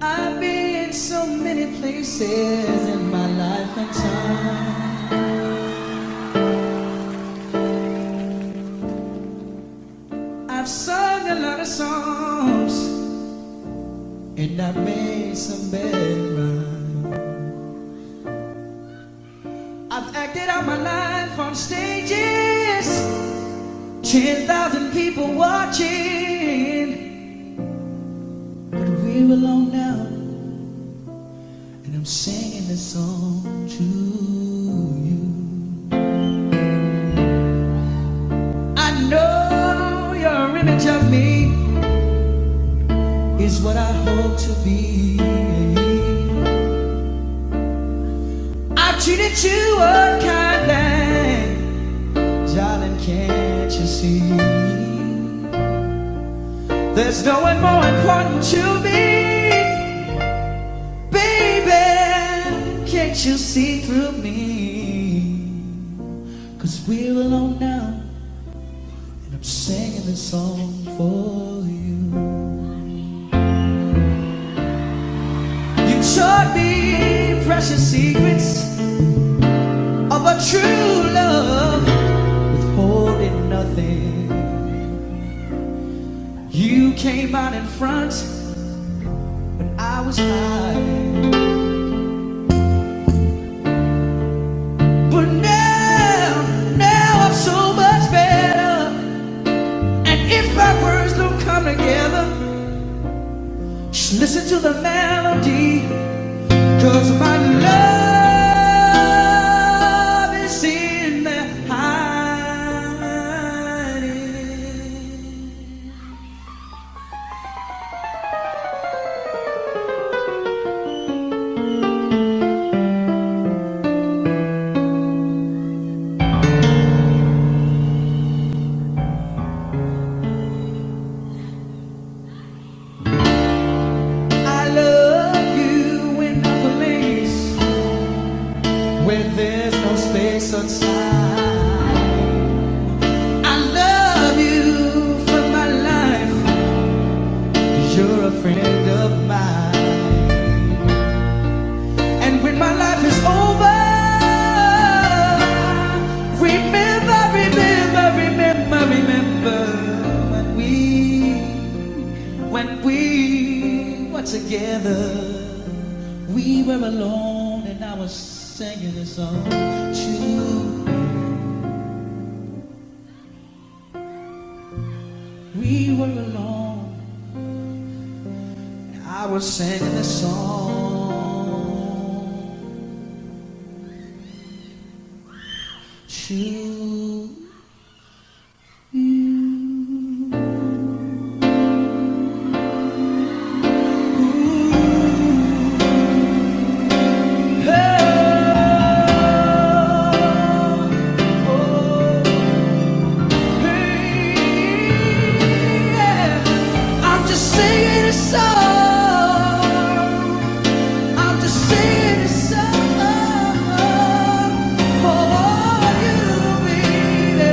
I've been so many places in my life and time. I've sung a lot of songs and I've made some bad rhymes. I've acted out my life on stages, 10,000 people watching. But we're alone now, and I'm singing this song to you. I know your image of me is what I hope to be. I've treated you unkindly, darling, can't you see? There's no one more important to me. Baby, can't you see through me? 'Cause we're alone now, and I'm singing this song for you. You taught me precious secrets of a true love, withholding nothing. You came out in front when I was hiding. But now I'm so much better. And if my words don't come together, just listen to the melody. 'Cause my love is in there hiding. I love you in a place where there's no space or time. I love you for my life, 'cause you're a friend of mine. And when my life is over, remember when we were together. We were alone and I was singing this song to you. We were alone and I was singing this song to you. For you, baby.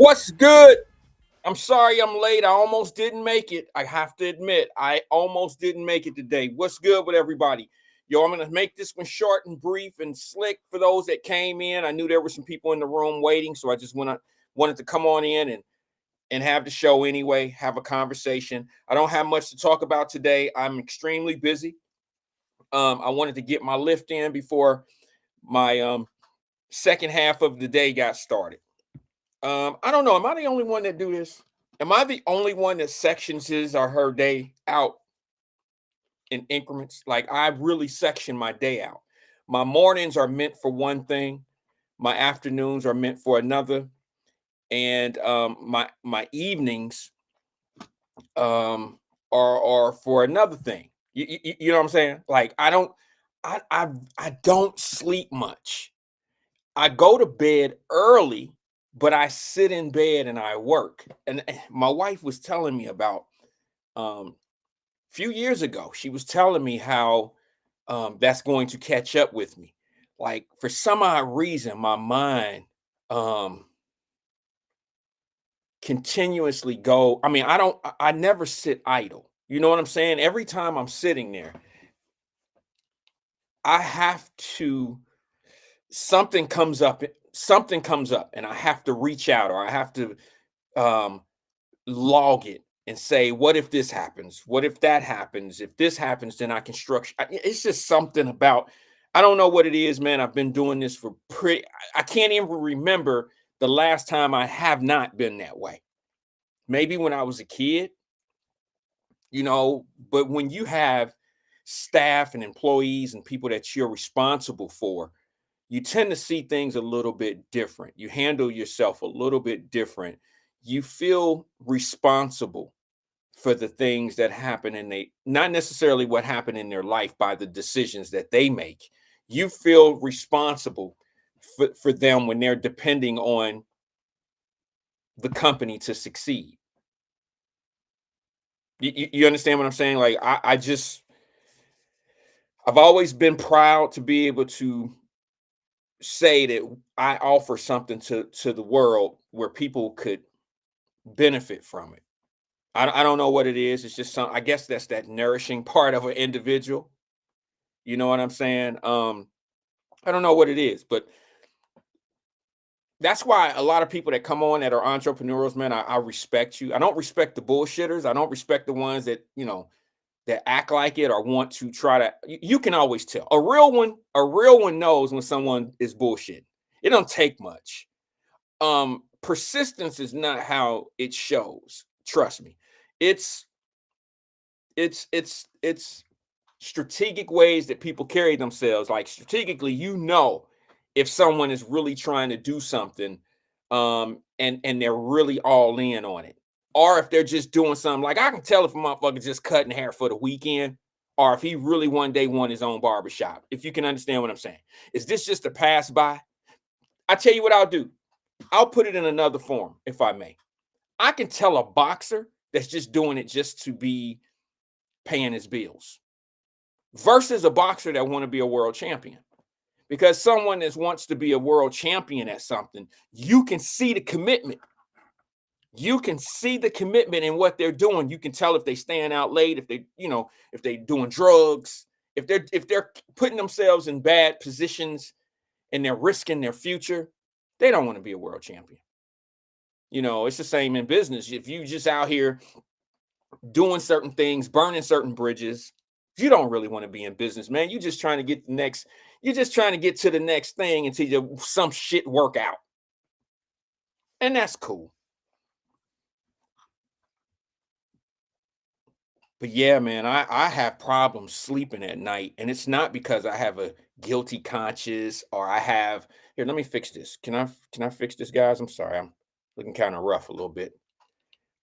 What's good? I'm sorry I'm late. I almost didn't make it. I have to admit, I almost didn't make it today. What's good with everybody? Yo, I'm going to make this one short and brief and slick for those that came in. I knew there were some people in the room waiting, so I just wanted to come on in and have the show anyway, have a conversation. I don't have much to talk about today. I'm extremely busy. I wanted to get my lift in before my second half of the day got started. I don't know. Am I the only one that do this? Am I the only one that sections his or her day out in increments? Like I really section my day out. My mornings are meant for one thing, my afternoons are meant for another, and my evenings are for another thing. You know what I'm saying? Like I don't sleep much. I go to bed early, but I sit in bed and I work. And my wife was telling me about a few years ago. She was telling me how that's going to catch up with me. Like for some odd reason, my mind um, continuously go. I mean, I never sit idle. You know what I'm saying? Every time I'm sitting there, I have to something comes up and I have to reach out or I have to um log it and say, what if this happens? What if that happens? If this happens, then I can structure. It's just something about, I don't know what it is, man. I've been doing this for I can't even remember the last time I have not been that way. Maybe when I was a kid, but when you have staff and employees and people that you're responsible for, you tend to see things a little bit different. You handle yourself a little bit different. You feel responsible for the things that happen and they not necessarily what happened in their life by the decisions that they make. You feel responsible for them when they're depending on the company to succeed. You understand what I'm saying? Like I've always been proud to be able to say that I offer something to the world where people could benefit from it. I don't know what it is. It's just some. I guess that's that nourishing part of an individual. You know what I'm saying? I don't know what it is, but that's why a lot of people that come on that are entrepreneurs, man, I respect you. I don't respect the bullshitters. I don't respect the ones that that act like it or want to try to. You can always tell a real one knows when someone is bullshit. It don't take much. Persistence is not how it shows. Trust me. It's it's strategic ways that people carry themselves. Like strategically, if someone is really trying to do something, and they're really all in on it, or if they're just doing something. Like I can tell if a motherfucker just cutting hair for the weekend, or if he really one day want his own barbershop. If you can understand what I'm saying, is this just a pass by? I tell you what I'll do. I'll put it in another form, if I may. I can tell a boxer that's just doing it just to be paying his bills versus a boxer that want to be a world champion. Because someone that wants to be a world champion at something, you can see the commitment. You can see the commitment in what they're doing. You can tell if they staying out late, if they doing drugs, if they're putting themselves in bad positions and they're risking their future, they don't want to be a world champion. It's the same in business. If you just out here doing certain things, burning certain bridges, you don't really want to be in business, man. You're just trying to get you're just trying to get to the next thing until some shit work out. And that's cool. But yeah, man, I have problems sleeping at night. And it's not because I have a guilty conscience or I have here, let me fix this. Can I fix this, guys? I'm sorry. I'm looking kind of rough a little bit.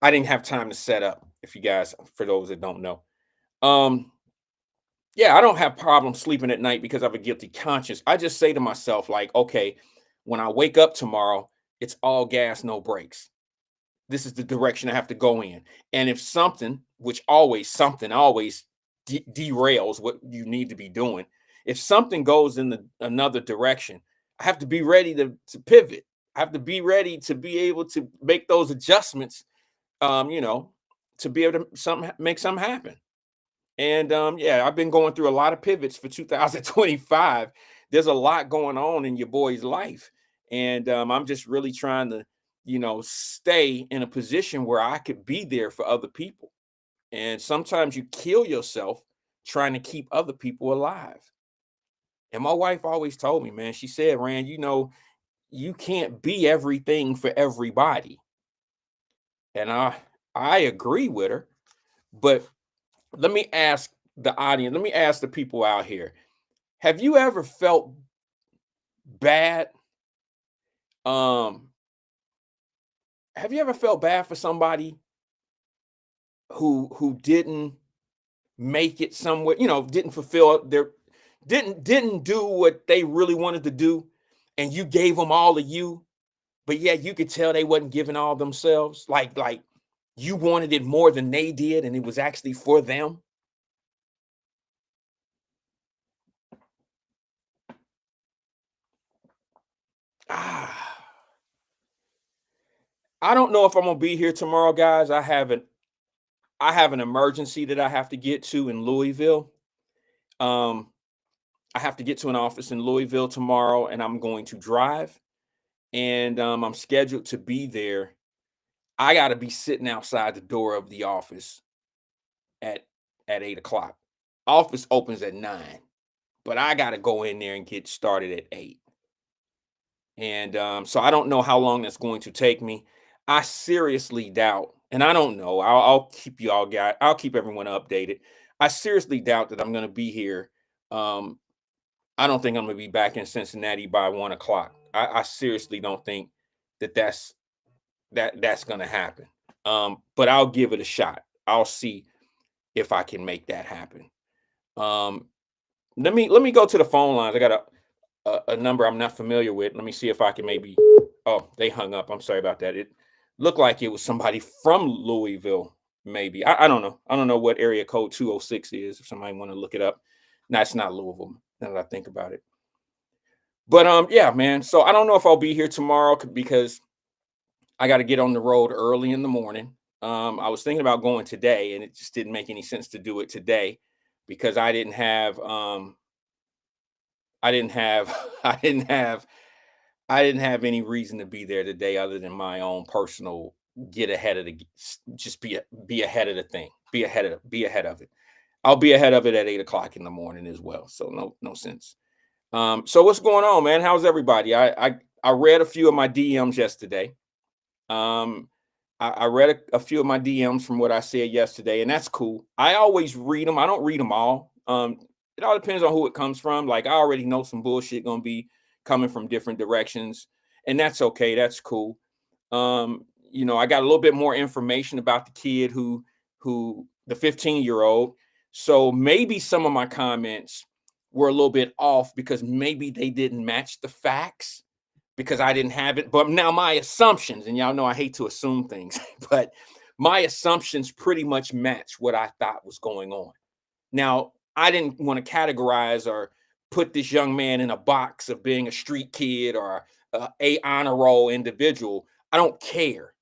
I didn't have time to set up, if you guys, for those that don't know. Um, yeah, I don't have problems sleeping at night because I have a guilty conscience. I just say to myself, like, okay, when I wake up tomorrow, it's all gas, no brakes. This is the direction I have to go in. And if something always derails what you need to be doing, if something goes in another direction, I have to be ready to pivot. I have to be ready to be able to make those adjustments, you know, to be able to make something happen. And yeah, I've been going through a lot of pivots for 2025. There's a lot going on in your boy's life. And I'm just really trying to, stay in a position where I could be there for other people. And sometimes you kill yourself trying to keep other people alive. And my wife always told me, man, she said, Rand, you can't be everything for everybody. And I agree with her. But let me ask the audience, let me ask the people out here. Have you ever felt bad? Um, have you ever felt bad for somebody who didn't make it somewhere, didn't fulfill their didn't do what they really wanted to do, and you gave them all of you, but yet you could tell they wasn't giving all themselves, like you wanted it more than they did, and it was actually for them? Ah, I don't know if I'm gonna be here tomorrow, guys. I have an emergency that I have to get to in Louisville. Um, I have to get to an office in Louisville tomorrow, and I'm going to drive. And I'm scheduled to be there. I got to be sitting outside the door of the office at 8 o'clock. Office opens at 9, but I got to go in there and get started at 8. And so I don't know how long that's going to take me. I seriously doubt, and I don't know. I'll keep you all guys. I'll keep everyone updated. I seriously doubt that I'm going to be here. Um, I don't think I'm going to be back in Cincinnati by 1 o'clock. I seriously don't think that's going to happen. But I'll give it a shot. I'll see if I can make that happen. Um, let me go to the phone lines. I got a number I'm not familiar with. Let me see if I can maybe. Oh, they hung up. I'm sorry about that. It looked like it was somebody from Louisville. Maybe I don't know. I don't know what area code 206 is. If somebody want to look it up, no, it's not Louisville. Now that I think about it, but yeah, man. So I don't know if I'll be here tomorrow because I got to get on the road early in the morning. I was thinking about going today, and it just didn't make any sense to do it today because I didn't have, I didn't have, I didn't have any reason to be there today other than my own personal get ahead of the, just be ahead of the thing, be ahead of it. I'll be ahead of it at 8 o'clock in the morning as well. So no sense. So what's going on, man? How's everybody? I read a few of my DMs yesterday. Um, I read a few of my DMs from what I said yesterday, and that's cool. I always read them. I don't read them all. It all depends on who it comes from. Like I already know some bullshit gonna be coming from different directions, and that's okay. That's cool. I got a little bit more information about the kid who the 15-year-old. So maybe some of my comments were a little bit off because maybe they didn't match the facts because I didn't have it. But now my assumptions, and y'all know I hate to assume things, but my assumptions pretty much match what I thought was going on. Now, I didn't want to categorize or put this young man in a box of being a street kid or a honor roll individual. I don't care.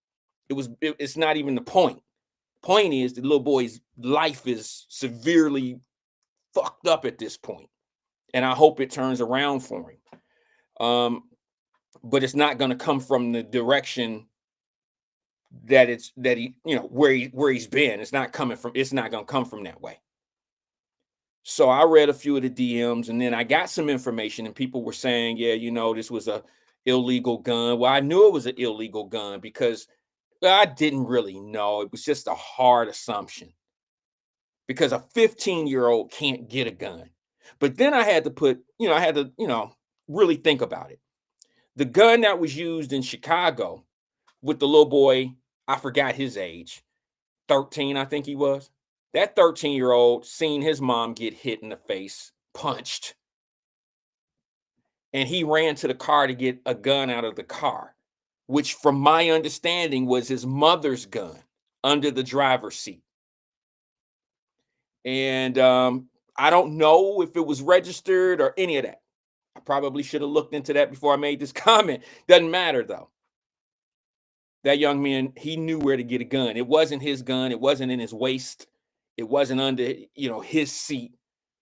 It's not even the point. Point is the little boy's life is severely fucked up at this point, and I hope it turns around for him. But it's not going to come from the direction that he where he's been. It's not coming from. It's not going to come from that way. So I read a few of the DMs, and then I got some information, and people were saying, yeah, this was a illegal gun. Well, I knew it was an illegal gun because I didn't really know. It was just a hard assumption because a 15-year-old can't get a gun. But then I had to really think about it. The gun that was used in Chicago with the little boy, I forgot his age, 13, I think he was. That 13-year-old seen his mom get hit in the face, punched, and he ran to the car to get a gun out of the car, which from my understanding was his mother's gun under the driver's seat. And I don't know if it was registered or any of that. I probably should have looked into that before I made this comment. Doesn't matter though. That young man, he knew where to get a gun. It wasn't his gun. It wasn't in his waist. It wasn't under, his seat.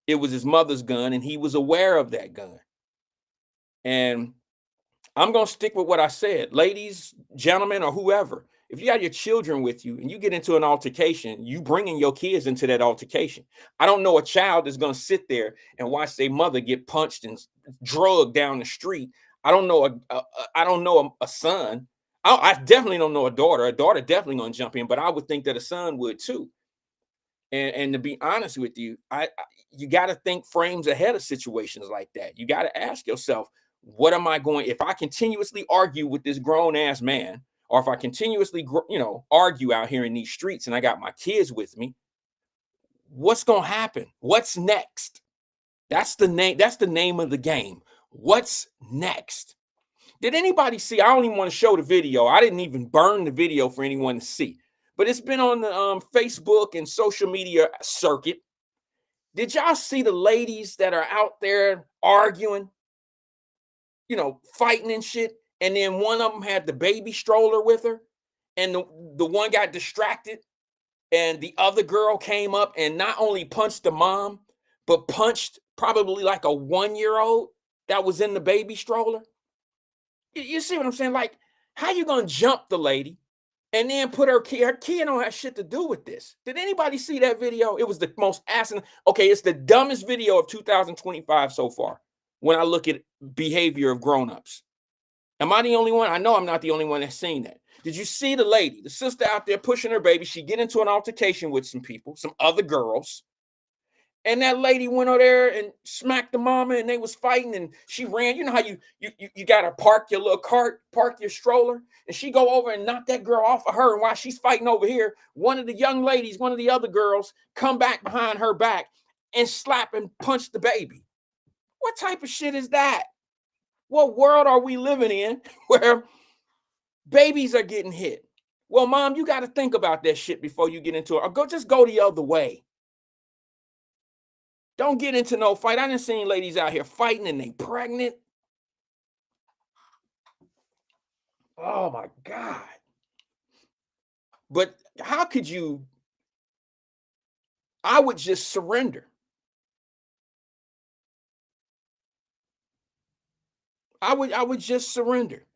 It was his mother's gun, and he was aware of that gun. And I'm going to stick with what I said. Ladies, gentlemen, or whoever, if you got your children with you and you get into an altercation, you bringing your kids into that altercation. I don't know a child that's going to sit there and watch their mother get punched and drugged down the street. I don't know I don't know a son. I definitely don't know a daughter. A daughter definitely going to jump in, but I would think that a son would too. And to be honest with you, you got to think frames ahead of situations like that. You got to ask yourself, what am I going, if I continuously argue with this grown ass man, or if I continuously, argue out here in these streets and I got my kids with me, what's going to happen? What's next? That's the name. That's the name of the game. What's next? Did anybody see? I don't even want to show the video. I didn't even burn the video for anyone to see, but it's been on the Facebook and social media circuit. Did y'all see the ladies that are out there arguing, fighting and shit? And then one of them had the baby stroller with her, and the one got distracted, and the other girl came up and not only punched the mom, but punched probably like a 1-year-old that was in the baby stroller. You see what I'm saying? Like, how you gonna jump the lady and then put her kid? Her kid don't have shit to do with this. Did anybody see that video? It was the most asinine. Okay, it's the dumbest video of 2025 so far when I look at behavior of grown-ups. Am I the only one? I know I'm not the only one that's seen that. Did you see the lady, the sister out there pushing her baby? She get into an altercation with some people, some other girls. And that lady went over there and smacked the mama, and they was fighting, and she ran. You know how you gotta park your little cart, park your stroller, and she go over and knock that girl off of her. And while she's fighting over here, one of the young ladies, one of the other girls, come back behind her back and slap and punch the baby. What type of shit is that? What world are we living in where babies are getting hit? Well, mom, you got to think about that shit before you get into it. Or just go the other way. Don't get into no fight. I done seen ladies out here fighting and they pregnant. Oh my God. But how could you? I would just surrender. I would just surrender.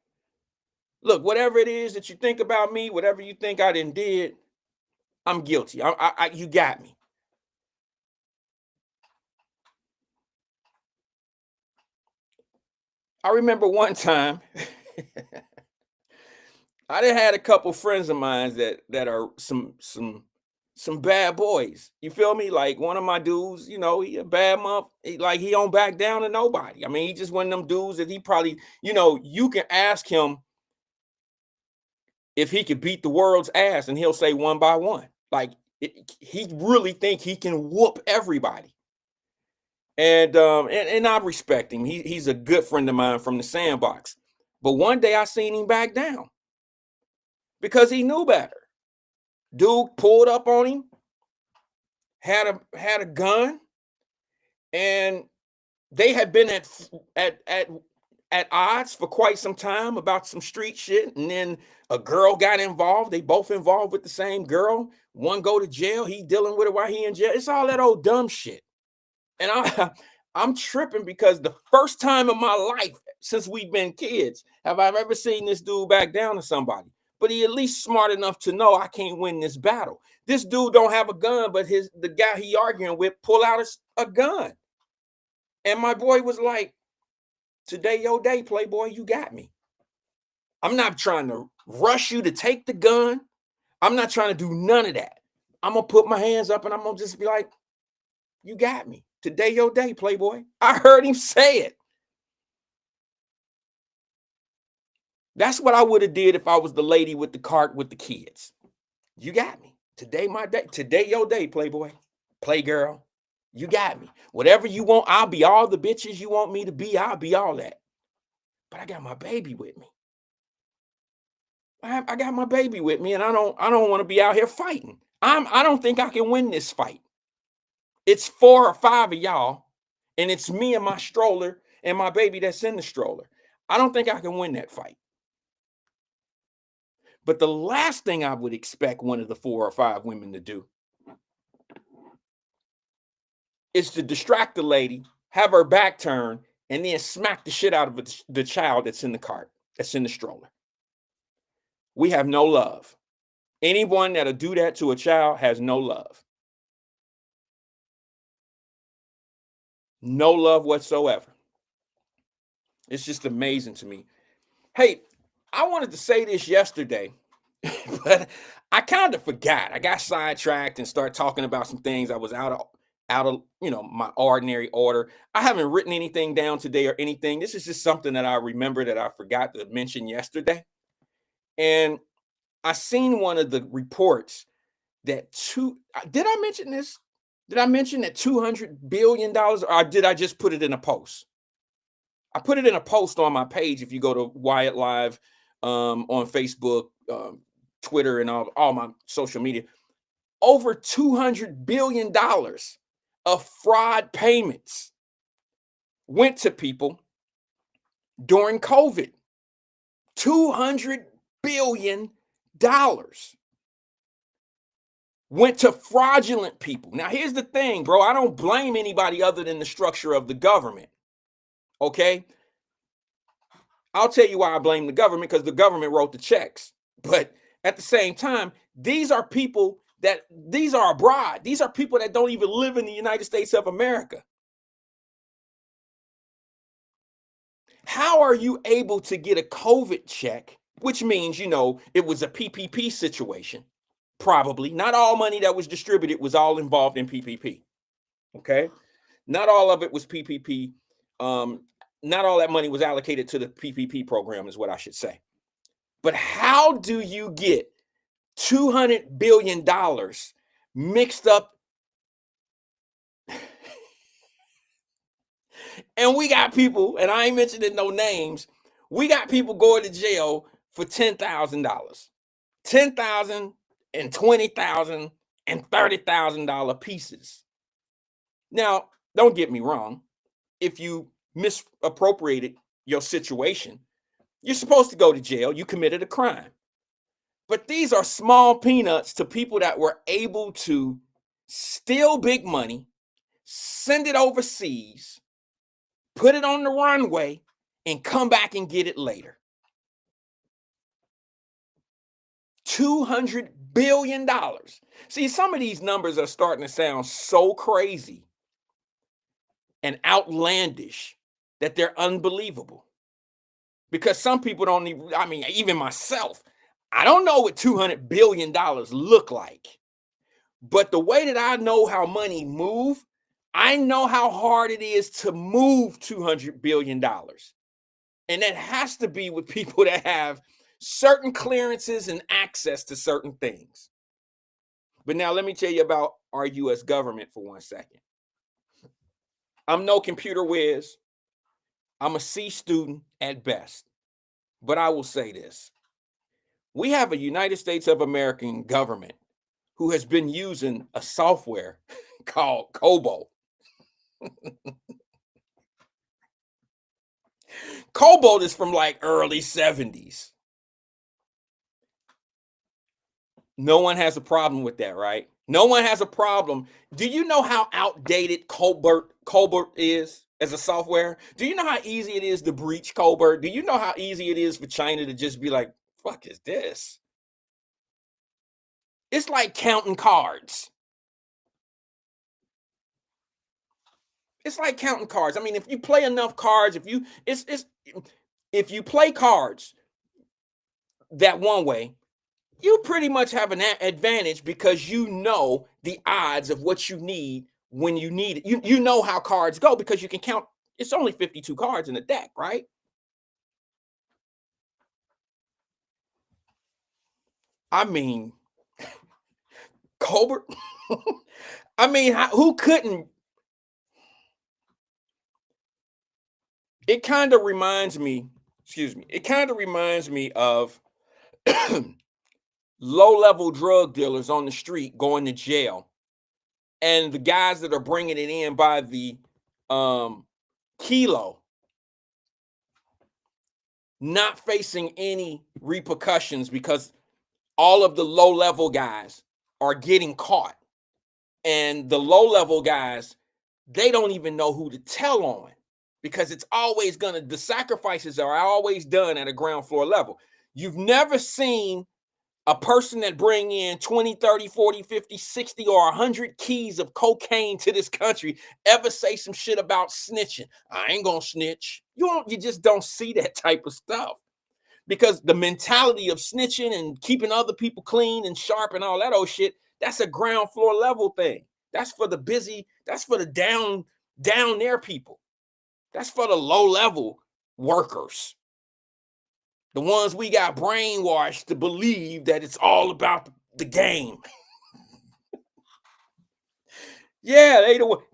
Look, whatever it is that you think about me, whatever you think I did, I'm guilty. You got me. I remember one time I done had a couple friends of mine that are some bad boys. You feel me? Like one of my dudes, he a bad month. He don't back down to nobody. I mean, he just one of them dudes that he probably, you can ask him if he could beat the world's ass, and he'll say one by one. Like he really think he can whoop everybody. And I respect him. He's a good friend of mine from the sandbox. But one day I seen him back down because he knew better. Dude pulled up on him, had a gun, and they had been at odds for quite some time about some street shit. And then a girl got involved. They both involved with the same girl. One go to jail. He dealing with it while he in jail. It's all that old dumb shit. And I'm tripping because the first time in my life since we've been kids have I ever seen this dude back down to somebody. But he at least smart enough to know I can't win this battle. This dude don't have a gun, but the guy he arguing with pull out a gun. And my boy was like, today your day, playboy, you got me. I'm not trying to rush you to take the gun. I'm not trying to do none of that. I'm going to put my hands up and I'm going to just be like, you got me. Today your day, playboy. I heard him say it. That's what I would have did if I was the lady with the cart with the kids. You got me. Today my day. Today your day, playboy. Playgirl. You got me. Whatever you want, I'll be all the bitches you want me to be. I'll be all that. But I got my baby with me. I got my baby with me, and I don't want to be out here fighting. I don't think I can win this fight. It's 4 or 5 of y'all, and it's me and my stroller, and my baby that's in the stroller. I don't think I can win that fight. But the last thing I would expect one of the 4 or 5 women to do is to distract the lady, have her back turned, and then smack the shit out of the child that's in the cart, that's in the stroller. We have no love. Anyone that'll do that to a child has no love. No love whatsoever. It's just amazing to me. Hey, I wanted to say this yesterday, but I kind of forgot. I got sidetracked and started talking about some things I was out of my ordinary order. I haven't written anything down today or anything. This is just something that I remember that I forgot to mention yesterday. And I seen one of the reports that did I mention this? Did I mention that $200 billion, or did I just put it in a post? I put it in a post on my page. If you go to Wyatt Live on Facebook, Twitter, and all my social media, over $200 billion of fraud payments went to people during COVID. $200 billion went to fraudulent people. Now, here's the thing, bro. I don't blame anybody other than the structure of the government. Okay? I'll tell you why I blame the government, because the government wrote the checks. But at the same time, these are abroad. These are people that don't even live in the United States of America. How are you able to get a COVID check, which means, it was a PPP situation? Probably. Not all money that was distributed was all involved in PPP. Okay? Not all of it was PPP. Not all that money was allocated to the PPP program is what I should say. But how do you get $200 billion mixed up? And we got people, and I ain't mentioning no names, we got people going to jail for $10,000. $10,000 and $20,000 and $30,000 pieces. Now, don't get me wrong. If you misappropriated your situation, you're supposed to go to jail. You committed a crime. But these are small peanuts to people that were able to steal big money, send it overseas, put it on the runway, and come back and get it later. $200 billion. See, some of these numbers are starting to sound so crazy and outlandish that they're unbelievable. Because some people don't even, even myself, I don't know what $200 billion look like. But the way that I know how money move, I know how hard it is to move $200 billion. And that has to be with people that have certain clearances and access to certain things. But now let me tell you about our U.S. government for 1 second. I'm no computer whiz. I'm a C student at best. But I will say this. We have a United States of American government who has been using a software called Cobalt. Cobalt is from like early 70s. No one has a problem with that, right? No one has a problem. Do you know how outdated Cobalt is as a software? Do you know how easy it is to breach Cobalt? Do you know how easy it is for China to just be like, fuck is this? It's like counting cards. It's like counting cards. I mean, if you play enough cards, if you play cards that one way, you pretty much have an advantage because you know the odds of what you need when you need it. You know how cards go because you can count. It's only 52 cards in a deck, right? I mean, Colbert. I mean, who couldn't? It kind of reminds me, it kind of reminds me of low-level drug dealers on the street going to jail, and the guys that are bringing it in by the kilo not facing any repercussions because all of the low level guys are getting caught. And the low level guys, they don't even know who to tell on because it's always gonna, the sacrifices are always done at a ground floor level. You've never seen a person that bring in 20, 30, 40, 50, 60, or 100 keys of cocaine to this country ever say some shit about snitching. I ain't gonna snitch. You just don't see that type of stuff because the mentality of snitching and keeping other people clean and sharp and all that old shit, that's a ground floor level thing. That's for the busy, that's for the down there people. That's for the low level workers. The ones we got brainwashed to believe that it's all about the game. Yeah,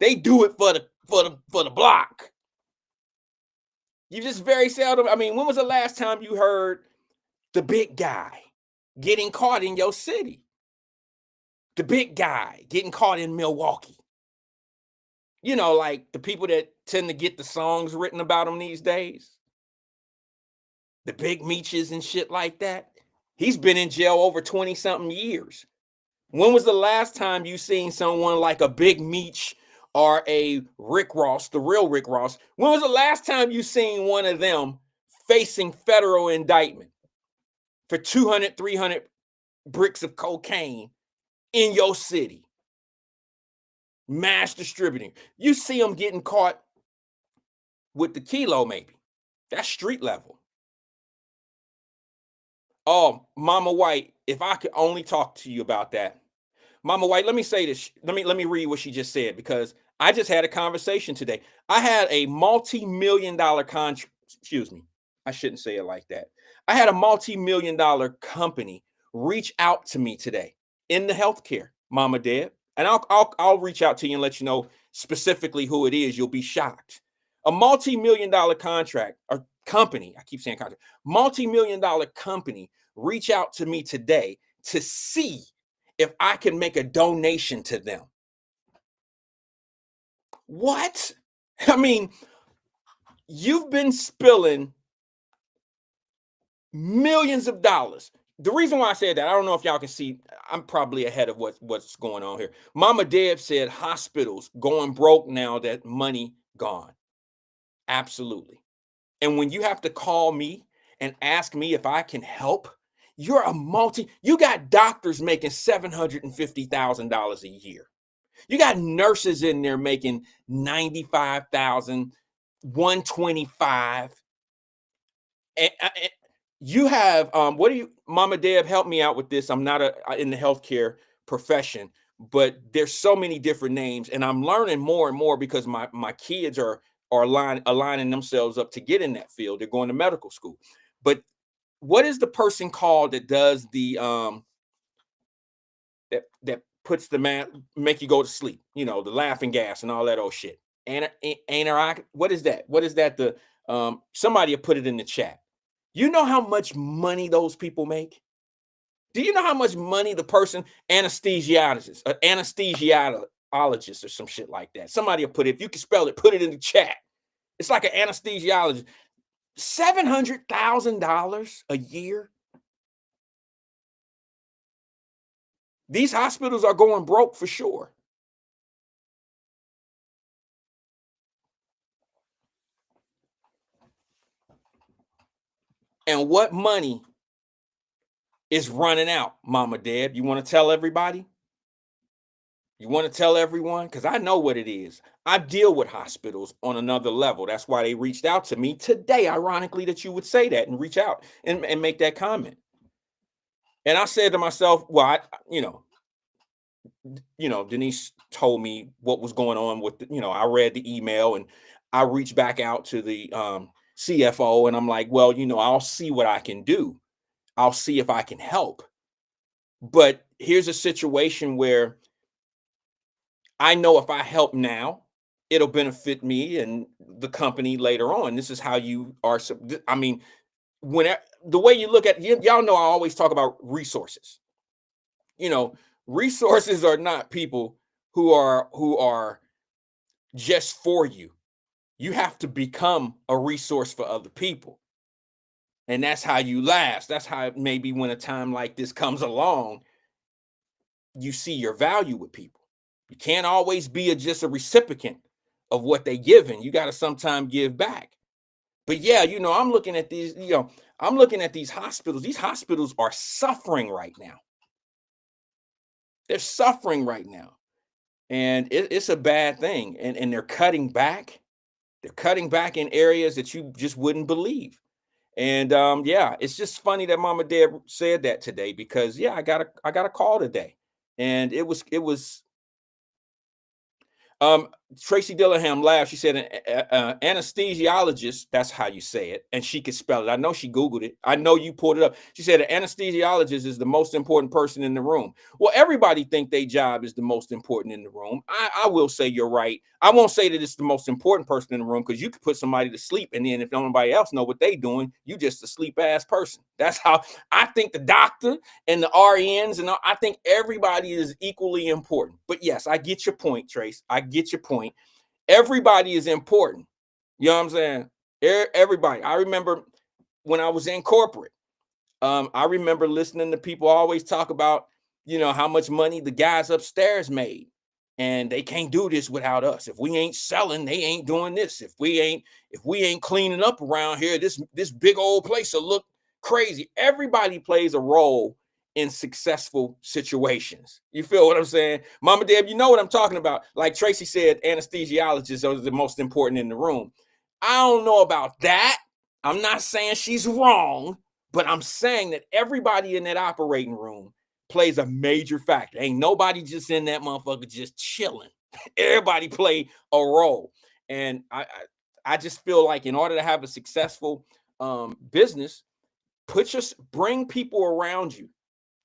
they do it for the block. You just very seldom. I mean, when was the last time you heard the big guy getting caught in your city? The big guy getting caught in Milwaukee. You know, like the people that tend to get the songs written about them these days. The big Meeches and shit like that. He's been in jail over 20 something years. When was the last time you seen someone like a Big Meech or a Rick Ross, the real Rick Ross? When was the last time you seen one of them facing federal indictment for 200, 300 bricks of cocaine in your city? Mass distributing. You see them getting caught with the kilo, maybe. That's street level. Oh, Mama White, if I could only talk to you about that. Mama White, let me say this. Let me read what she just said because I just had a conversation today. I had a multi-million dollar contract. Excuse me. I shouldn't say it like that. I had a multi-million dollar company reach out to me today in the healthcare, Mama Deb. And I'll reach out to you and let you know specifically who it is. You'll be shocked. A multi-million dollar contract or company, I keep saying contract, multi-million dollar company reach out to me today to see if I can make a donation to them. What? I mean, you've been spilling millions of dollars. The reason why I said that, I don't know if y'all can see, I'm probably ahead of what's going on here. Mama Deb said hospitals going broke now that money gone. Absolutely. And when you have to call me and ask me if I can help, you got doctors making $750,000 a year. You got nurses in there making 95,000, 125. And you have what do you, Mama Deb, help me out with this. I'm not in the healthcare profession, but there's so many different names, and I'm learning more and more because my kids are aligning themselves up to get in that field. They're going to medical school. But what is the person called that does the that puts the man, make you go to sleep, you know, the laughing gas and all that old shit? What is that? What is that? The somebody will put it in the chat. You know how much money those people make? Do you know how much money the person, anesthesiologist, anesthesiologist or some shit like that? Somebody will put it, if you can spell it, put it in the chat. It's like an anesthesiologist. $700,000 a year. These hospitals are going broke for sure. And what money is running out, Mama Deb? You want to tell everybody? You want to tell everyone? Because I know what it is. I deal with hospitals on another level. That's why they reached out to me today. Ironically, that you would say that and reach out and make that comment. And I said to myself, well, Denise told me what was going on with, I read the email and I reached back out to the CFO and I'm like, well, I'll see what I can do. I'll see if I can help. But here's a situation where I know if I help now, it'll benefit me and the company later on. This is how you are. I mean, the way you look at y'all know I always talk about resources. Resources are not people who are just for you. You have to become a resource for other people. And that's how you last. That's how maybe when a time like this comes along, you see your value with people. You can't always be just a recipient of what they giving. You got to sometimes give back. But yeah, I'm looking at these, I'm looking at these hospitals. These hospitals are suffering right now. They're suffering right now. And it's a bad thing. And they're cutting back. They're cutting back in areas that you just wouldn't believe. And yeah, it's just funny that Mama Deb said that today because yeah, I got a call today. And it was um, Tracy Dillingham laughed. She said, an anesthesiologist, that's how you say it, and she could spell it. I know she Googled it. I know you pulled it up. She said, an anesthesiologist is the most important person in the room. Well, everybody think their job is the most important in the room. I will say you're right. I won't say that it's the most important person in the room because you could put somebody to sleep, and then if nobody else know what they doing, you just a sleep ass person. That's how I think the doctor and the RNs and I think everybody is equally important. But yes, I get your point, Trace. I get your point. Everybody is important. You know what I'm saying? Everybody. I remember when I was in corporate, I remember listening to people always talk about, how much money the guys upstairs made. And they can't do this without us. If we ain't selling, they ain't doing this. If we ain't cleaning up around here, this big old place will look crazy. Everybody plays a role in successful situations. You feel what I'm saying? Mama Deb, you know what I'm talking about. Like Tracy said, anesthesiologists are the most important in the room. I don't know about that. I'm not saying she's wrong, but I'm saying that everybody in that operating room plays a major factor. Ain't nobody just in that motherfucker just chilling. Everybody play a role. And I just feel like in order to have a successful business, bring people around you.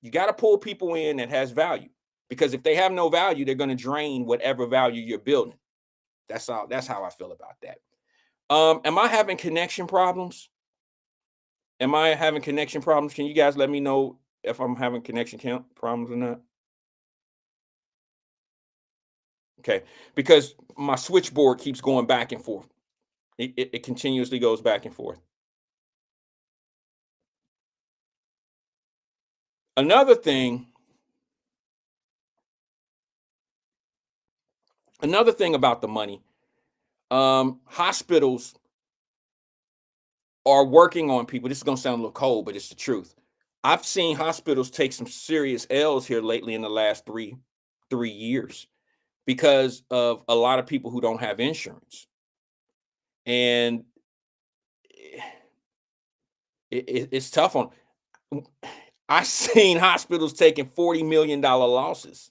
You got to pull people in that has value, because if they have no value, they're going to drain whatever value you're building. That's how I feel about that. Am I having connection problems? Am I having connection problems? Can you guys let me know if I'm having connection problems or not? Okay, because my switchboard keeps going back and forth. It continuously goes back and forth. Another thing, about the money, hospitals are working on people. This is gonna sound a little cold, but it's the truth. I've seen hospitals take some serious L's here lately in the last three years because of a lot of people who don't have insurance. And it's tough on. I've seen hospitals taking $40 million losses.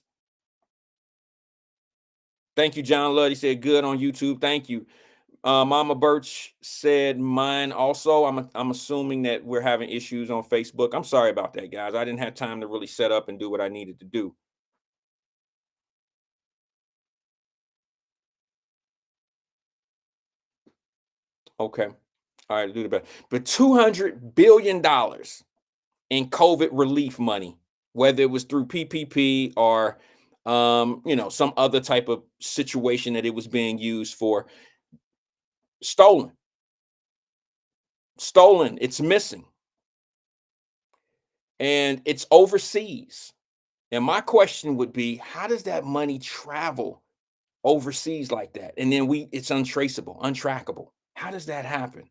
Thank you, John Ludd. He said good on YouTube. Thank you. Mama Birch said mine also. I'm assuming that we're having issues on Facebook. I'm sorry about that, guys. I didn't have time to really set up and do what I needed to do. Okay. All right, do the best. But $200 billion in COVID relief money, whether it was through PPP or some other type of situation that it was being used for, stolen. Stolen. It's missing. And it's overseas. And my question would be, how does that money travel overseas like that? And then it's untraceable, untrackable. How does that happen?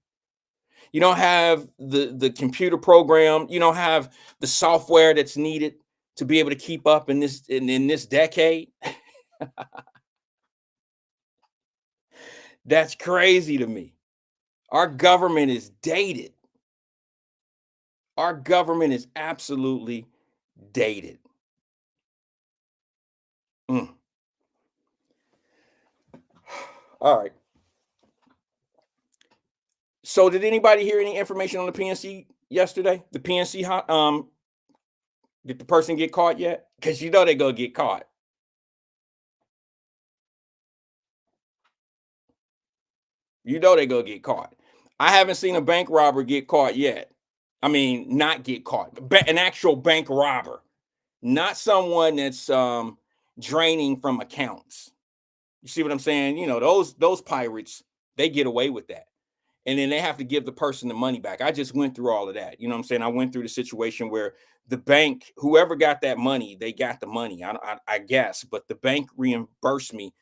You don't have the computer program, you don't have the software that's needed to be able to keep up in this decade. That's crazy to me. Our government is dated. Our government is absolutely dated. Mm. All right. So did anybody hear any information on the PNC yesterday? The PNC, did the person get caught yet? Because they're gonna get caught. They're gonna get caught. I haven't seen a bank robber get caught yet. I mean, not get caught. An actual bank robber, not someone that's draining from accounts. You see what I'm saying? Those pirates, they get away with that. and then they have to give the person the money back. I just went through all of that. You know what I'm saying? I went through the situation where the bank, whoever got that money, they got the money, I guess, but the bank reimbursed me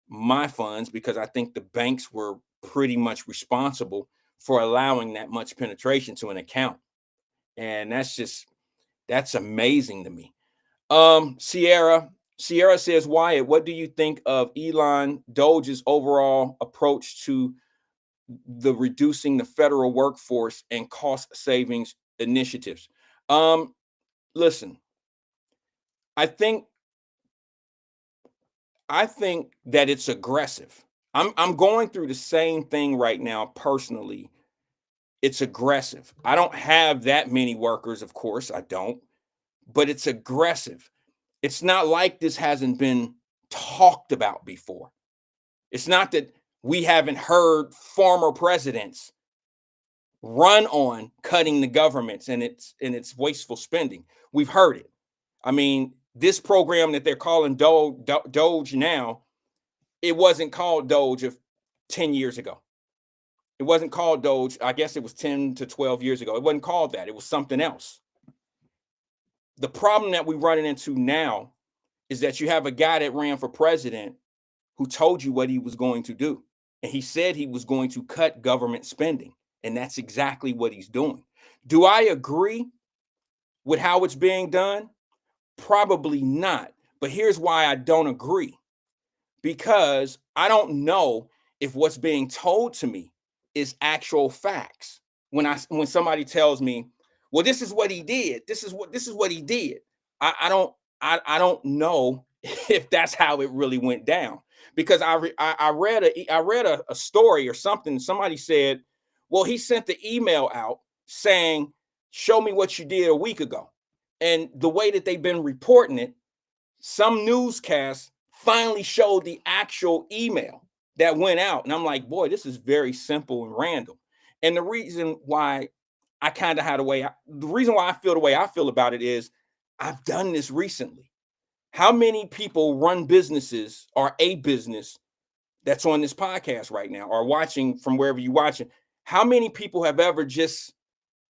my funds because I think the banks were pretty much responsible for allowing that much penetration to an account. And that's amazing to me. Sierra says, Wyatt, what do you think of Elon Doge's overall approach to the reducing the federal workforce and cost savings initiatives? Listen, I think that it's aggressive. I'm going through the same thing right now personally. It's aggressive. I don't have that many workers, of course, I don't, but it's aggressive. It's not like this hasn't been talked about before. It's not that we haven't heard former presidents run on cutting the governments and its wasteful spending. We've heard it. I mean, this program that they're calling Doge now, it wasn't called Doge of 10 years ago. It wasn't called Doge. I guess it was 10 to 12 years ago. It wasn't called that. It was something else. The problem that we're running into now is that you have a guy that ran for president who told you what he was going to do. And he said he was going to cut government spending. And that's exactly what he's doing. Do I agree with how it's being done? Probably not. But here's why I don't agree. Because I don't know if what's being told to me is actual facts. When somebody tells me, well, this is what he did. This is what he did. I don't know if that's how it really went down. Because I read a story or something. Somebody said, well, he sent the email out saying, show me what you did a week ago. And the way that they've been reporting it, some newscasts finally showed the actual email that went out. And I'm like, boy, this is very simple and random. And the reason why I kind of had the reason why I feel the way I feel about it is I've done this recently. How many people run businesses or a business that's on this podcast right now or watching from wherever you're watching? How many people have ever just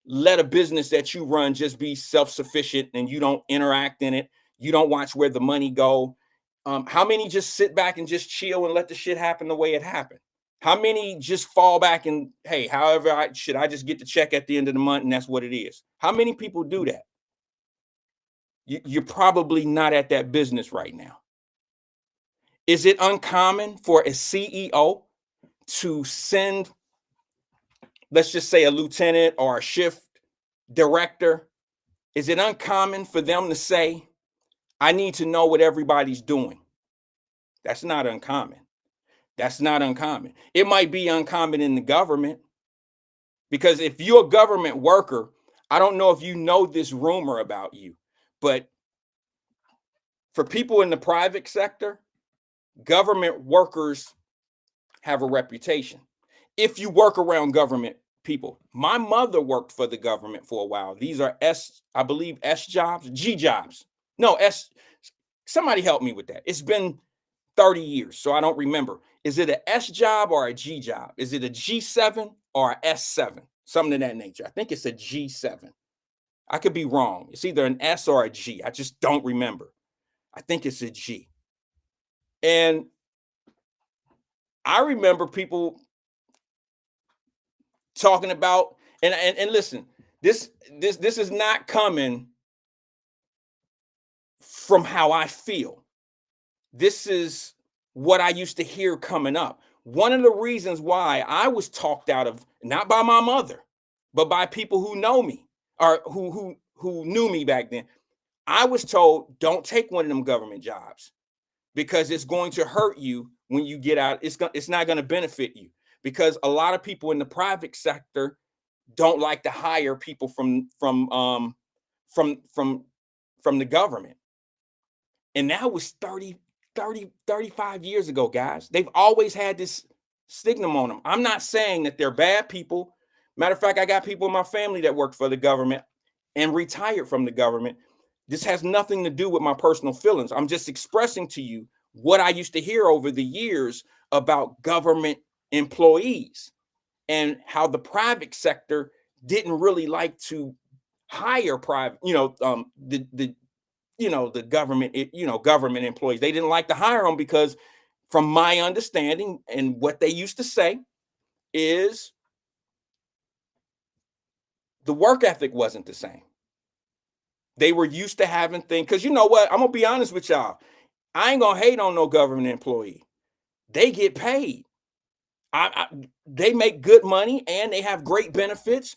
let a business that you run just be self-sufficient and you don't interact in it? You don't watch where the money go. How many just sit back and just chill and let the shit happen the way it happened? How many just fall back and, hey, however I just get the check at the end of the month and that's what it is? How many people do that? You're probably not at that business right now. Is it uncommon for a CEO to send, let's just say, a lieutenant or a shift director? Is it uncommon for them to say, I need to know what everybody's doing? That's not uncommon. That's not uncommon. It might be uncommon in the government, because if you're a government worker, I don't know if you know this rumor about you, but for people in the private sector, government workers have a reputation. If you work around government people, my mother worked for the government for a while. These are I believe S jobs, G jobs. No, somebody help me with that. It's been 30 years, so I don't remember. Is it an S job or a G job? Is it a G7 or a S7? Something of that nature. I think it's a G7. I could be wrong. It's either an S or a G. I just don't remember. I think it's a G. And I remember people talking about, and listen, this is not coming from how I feel. This is what I used to hear coming up. One of the reasons why I was talked out of, not by my mother, but by people who know me or who knew me back then. I was told, don't take one of them government jobs because it's going to hurt you when you get out. It's not going to benefit you, because a lot of people in the private sector don't like to hire people from the government. And that was 35 years ago, guys. They've always had this stigma on them. I'm not saying that they're bad people. Matter of fact, I got people in my family that worked for the government and retired from the government. This has nothing to do with my personal feelings. I'm just expressing to you what I used to hear over the years about government employees. and how the private sector didn't really like to hire private, the government, government employees. They didn't like to hire them because, from my understanding and what they used to say, is the work ethic wasn't the same. They were used to having things, because you know what? I'm gonna be honest with y'all. I ain't gonna hate on no government employee. They get paid. They make good money and they have great benefits.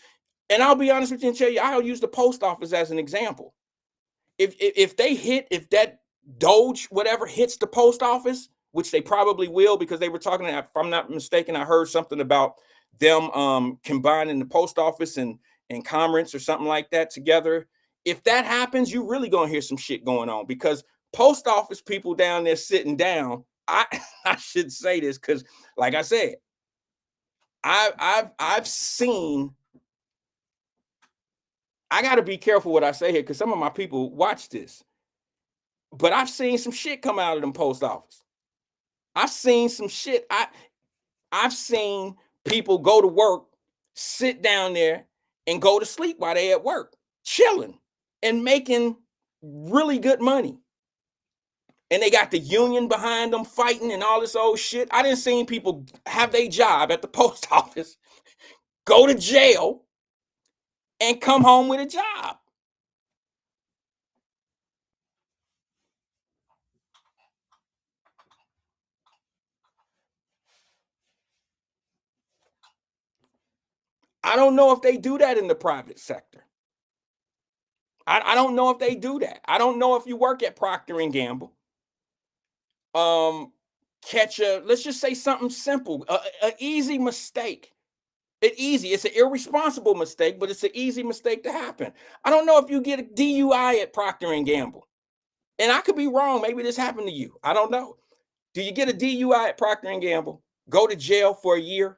And I'll be honest with you and tell you, I'll use the post office as an example. If that Doge whatever hits the post office, which they probably will, because they were talking, if I'm not mistaken, I heard something about them combining the post office and Commerce or something like that together. If that happens, you really gonna hear some shit going on, because post office people down there sitting down. I should say this because, like I said, I've seen. I got to be careful what I say here because some of my people watch this. But I've seen some shit come out of them post office. I've seen some shit. I've seen people go to work, sit down there, and go to sleep while they at work, chilling and making really good money. And they got the union behind them fighting and all this old shit. I didn't see people have their job at the post office, go to jail, and come home with a job. I don't know if they do that in the private sector. I don't know if they do that. I don't know if you work at Procter and Gamble. Let's just say something simple, a easy mistake. It's an irresponsible mistake, but it's an easy mistake to happen. I don't know if you get a DUI at Procter and Gamble, and I could be wrong. Maybe this happened to you. I don't know. Do you get a DUI at Procter and Gamble, go to jail for a year,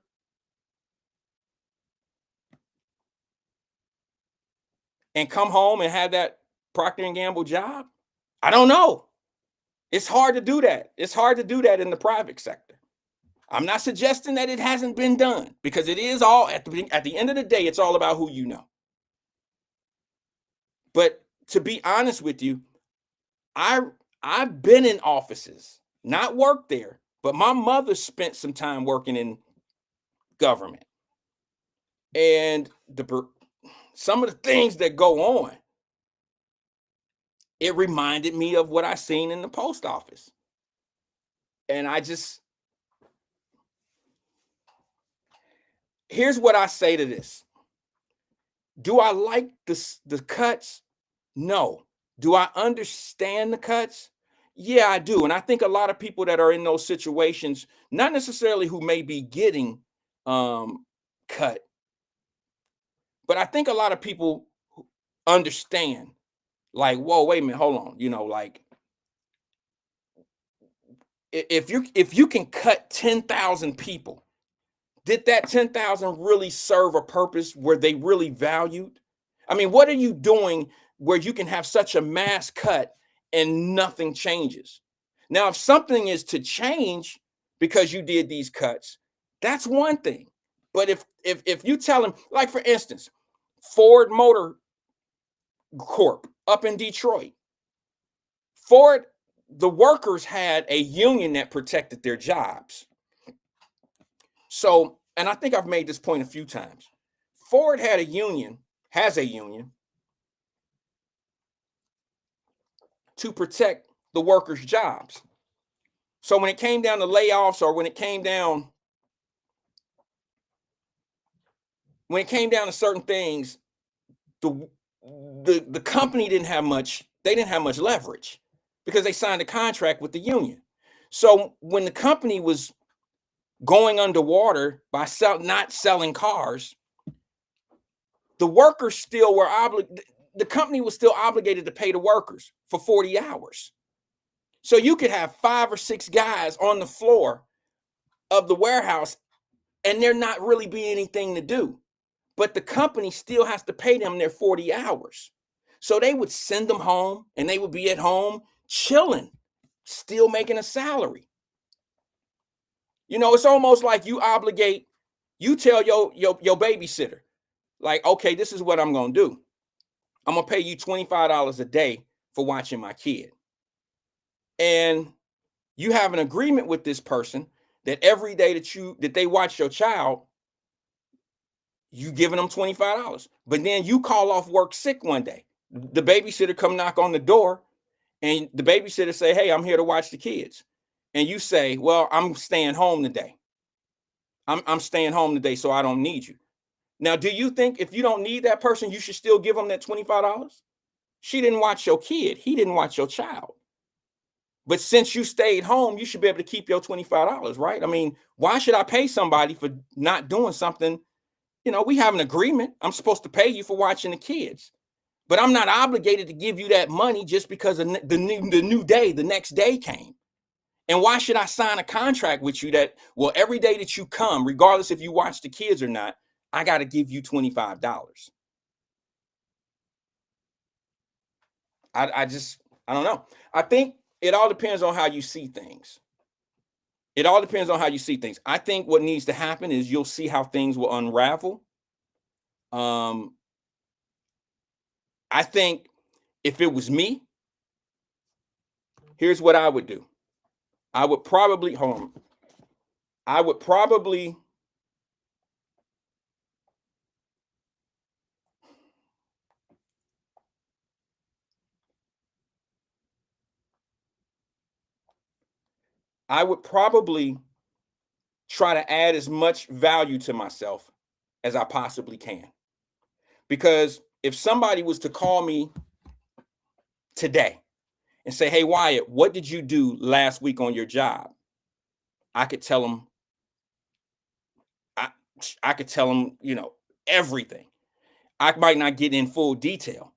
and come home and have that Procter and Gamble job? I don't know. It's hard to do that. It's hard to do that in the private sector. I'm not suggesting that it hasn't been done, because it is all at the end of the day, it's all about who you know. But to be honest with you, I've been in offices, not worked there, but my mother spent some time working in government. And some of the things that go on, it reminded me of what I seen in the post office. And here's what I say to this. Do I like the cuts? No. Do I understand the cuts? Yeah, I do. And I think a lot of people that are in those situations, not necessarily who may be getting cut, but I think a lot of people understand, like, whoa, wait a minute, hold on. Like, if you can cut 10,000 people, did that 10,000 really serve a purpose where they really valued? I mean, what are you doing where you can have such a mass cut and nothing changes? Now, if something is to change because you did these cuts, that's one thing. But if you tell them, like for instance, Ford Motor Corp up in Detroit, Ford, the workers had a union that protected their jobs. So, and I think I've made this point a few times. Ford has a union to protect the workers' jobs. So when it came down to layoffs, or when it came down to certain things, the company didn't have much leverage, because they signed a contract with the union. So when the company was going underwater by not selling cars, the workers still were the company was still obligated to pay the workers for 40 hours. So you could have 5 or 6 guys on the floor of the warehouse and there not really be anything to do. But the company still has to pay them their 40 hours. So they would send them home and they would be at home chilling, still making a salary. It's almost like you obligate You tell your babysitter, like, okay, this is what I'm gonna do. I'm gonna pay you $25 a day for watching my kid. And you have an agreement with this person that every day that they watch your child, you giving them $25. But then you call off work sick one day. The babysitter come knock on the door, and the babysitter say, "Hey, I'm here to watch the kids." And you say, "Well, I'm staying home today. I'm staying home today, so I don't need you." Now, do you think if you don't need that person, you should still give them that $25? She didn't watch your kid. He didn't watch your child. But since you stayed home, you should be able to keep your $25, right? I mean, why should I pay somebody for not doing something? We have an agreement. I'm supposed to pay you for watching the kids, but I'm not obligated to give you that money just because the next day came. And why should I sign a contract with you that, well, every day that you come, regardless if you watch the kids or not, I got to give you $25? I don't know. I think it all depends on how you see things. It all depends on how you see things. I think what needs to happen is you'll see how things will unravel. Um, I think if it was me, here's what I would do. I would probably hold on. I would probably I would probably try to add as much value to myself as I possibly can. Because if somebody was to call me today and say, "Hey, Wyatt, what did you do last week on your job?" I could tell them, I, I could tell them, everything. I might not get in full detail,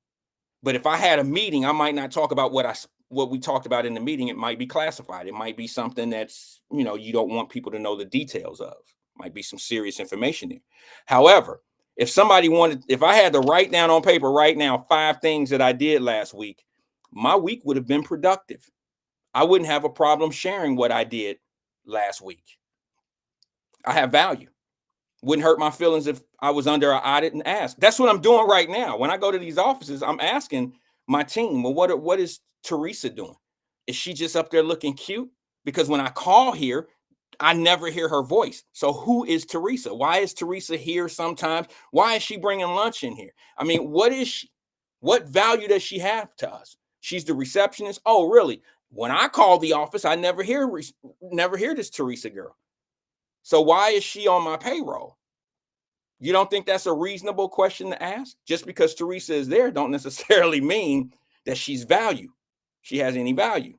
but if I had a meeting, I might not talk about what we talked about in the meeting. It might be classified. It might be something that's, you don't want people to know the details of. Might be some serious information there. However, if I had to write down on paper right now 5 things that I did last week, my week would have been productive. I wouldn't have a problem sharing what I did last week. I have value. Wouldn't hurt my feelings if I was under an audit and asked. That's what I'm doing right now. When I go to these offices, I'm asking my team, well, what is Teresa doing? Is she just up there looking cute? Because when I call here, I never hear her voice. So who is Teresa? Why is Teresa here sometimes? Why is she bringing lunch in here? I mean, what is she? What value does she have to us? She's the receptionist. Oh, really? When I call the office, I never hear this Teresa girl. So why is she on my payroll? You don't think that's a reasonable question to ask? Just because Teresa is there don't necessarily mean that she's value. She has any value.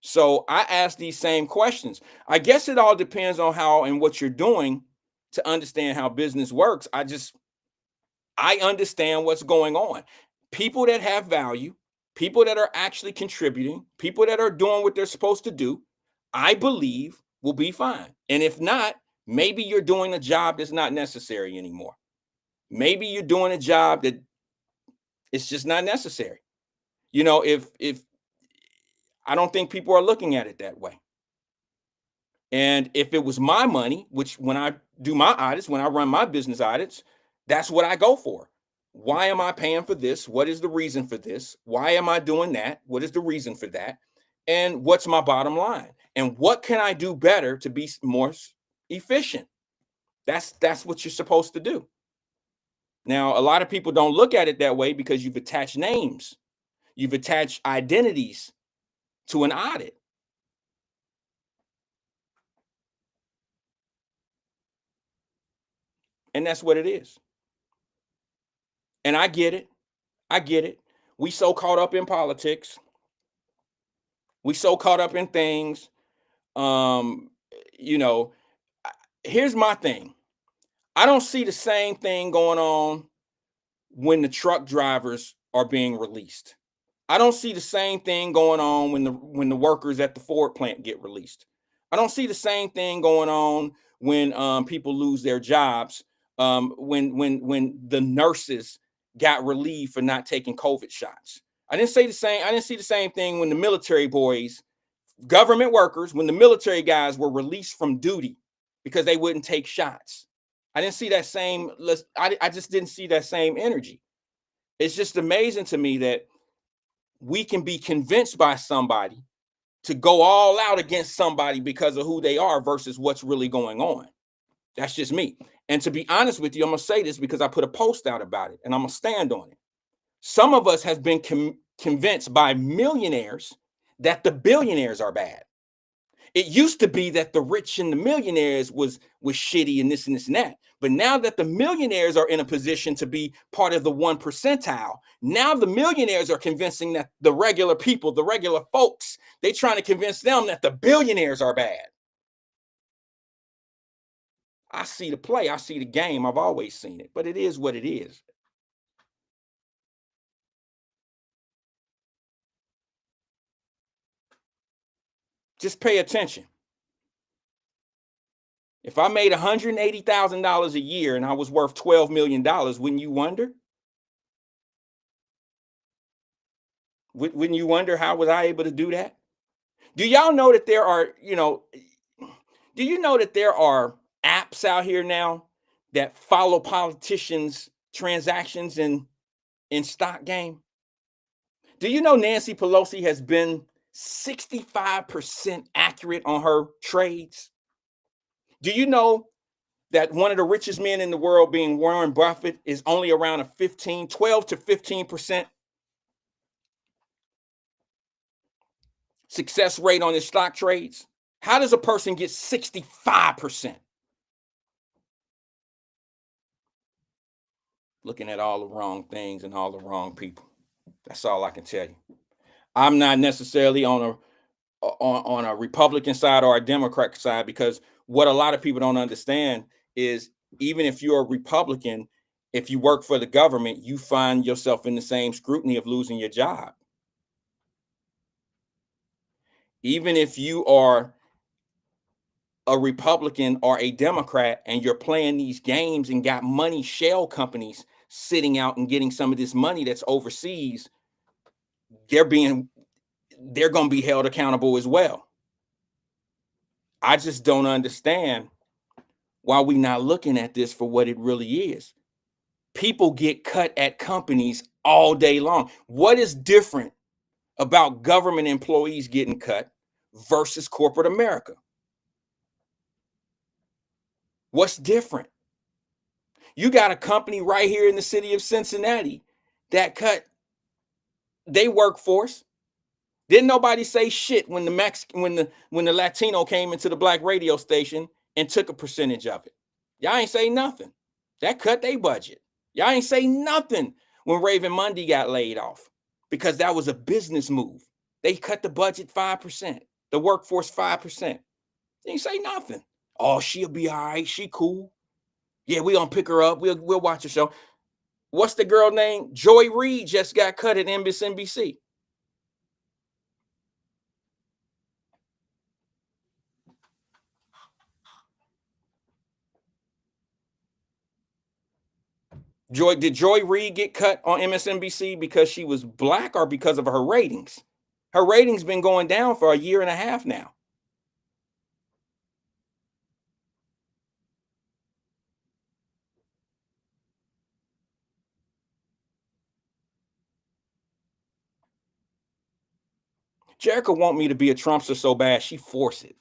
So I ask these same questions. I guess it all depends on how and what you're doing to understand how business works. I understand what's going on. People that have value, people that are actually contributing, people that are doing what they're supposed to do, I believe will be fine. And if not, maybe you're doing a job that's not necessary anymore. Maybe you're doing a job that it's just not necessary. If I don't think people are looking at it that way. And if it was my money, which when I do my audits, when I run my business audits, that's what I go for. Why am I paying for this? What is the reason for this? Why am I doing that? What is the reason for that? And what's my bottom line? And what can I do better to be more efficient? That's what you're supposed to do. Now, a lot of people don't look at it that way because you've attached names, you've attached identities to an audit. And that's what it is. And I get it. I get it. We so caught up in politics. We so caught up in things. Um, you know, Here's my thing. I don't see the same thing going on when the truck drivers are being released. I don't see the same thing going on when the workers at the Ford plant get released. I don't see the same thing going on when people lose their jobs. When the nurses got relieved for not taking COVID shots. I didn't see the same thing when the military boys, government workers, when the military guys were released from duty because they wouldn't take shots. I didn't see that same, I just didn't see that same energy. It's just amazing to me that we can be convinced by somebody to go all out against somebody because of who they are versus what's really going on. That's just me. And to be honest with you, I'm going to say this because I put a post out about it and I'm going to stand on it. Some of us have been convinced by millionaires that the billionaires are bad. It used to be that the rich and the millionaires was shitty and this and this and that. But now that the millionaires are in a position to be part of the 1%, now the millionaires are convincing that the regular people, the regular folks, they trying to convince them that the billionaires are bad. I see the play. I see the game. I've always seen it, but it is what it is. Just pay attention. If I made $180,000 a year and I was worth $12 million, wouldn't you wonder? Wouldn't you wonder how was I able to do that? Do y'all know that there are, do you know that there are apps out here now that follow politicians' transactions in stock game? Do you know Nancy Pelosi has been 65% accurate on her trades? Do you know that one of the richest men in the world, being Warren Buffett, is only around a 12 to 15% success rate on his stock trades? How does a person get 65%? Looking at all the wrong things and all the wrong people. That's all I can tell you. I'm not necessarily on a Republican side or a Democrat side, because what a lot of people don't understand is even if you're a Republican, if you work for the government, you find yourself in the same scrutiny of losing your job. Even if you are a Republican or a Democrat and you're playing these games and got money, shell companies sitting out and getting some of this money that's overseas, they're going to be held accountable as well. I just don't understand why we're not looking at this for what it really is. People get cut at companies all day long. What is different about government employees getting cut versus corporate America? What's different? You got a company right here in the city of Cincinnati that cut their workforce. Didn't nobody say shit when the Latino came into the black radio station and took a percentage of it. Y'all ain't say nothing. That cut their budget. Y'all ain't say nothing when Raven Mundy got laid off, because that was a business move. They cut the budget 5%, the workforce 5%. They ain't say nothing. Oh, she'll be all right. She cool. Yeah, we gonna pick her up. We'll watch the show. What's the girl name? Joy Reid just got cut at MSNBC. Did Joy Reid get cut on MSNBC because she was black or because of her ratings? Her ratings been going down for a year and a half now. Jerica want me to be a Trumpster so bad, she force it.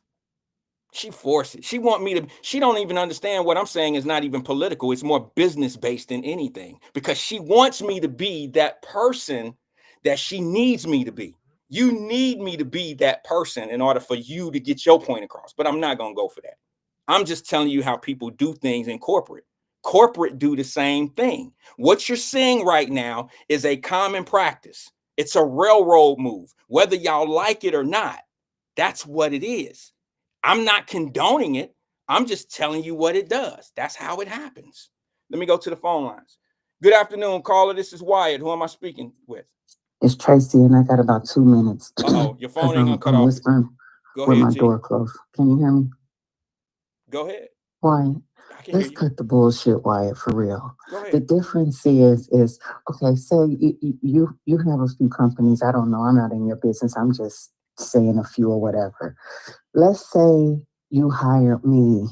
She force it. She want me to. She don't even understand what I'm saying is not even political. It's more business based than anything, because she wants me to be that person that she needs me to be. You need me to be that person in order for you to get your point across. But I'm not going to go for that. I'm just telling you how people do things in corporate. Corporate do the same thing. What you're seeing right now is a common practice. It's a railroad move, whether y'all like it or not. That's what it is. I'm not condoning it. I'm just telling you what it does. That's how it happens. Let me go to the phone lines. Good afternoon, caller. This is Wyatt. Who am I speaking with? It's Tracy, and I got about 2 minutes. Oh, your phone ain't gonna cut off. Whispering Go with ahead, my G. door closed. Can you hear me? Go ahead. Wyatt, I can let's hear you. cut the bullshit, Wyatt, for real. Go The ahead. difference is okay. Say you have a few companies. I don't know. I'm not in your business. I'm just saying a few or whatever. Let's say you hired me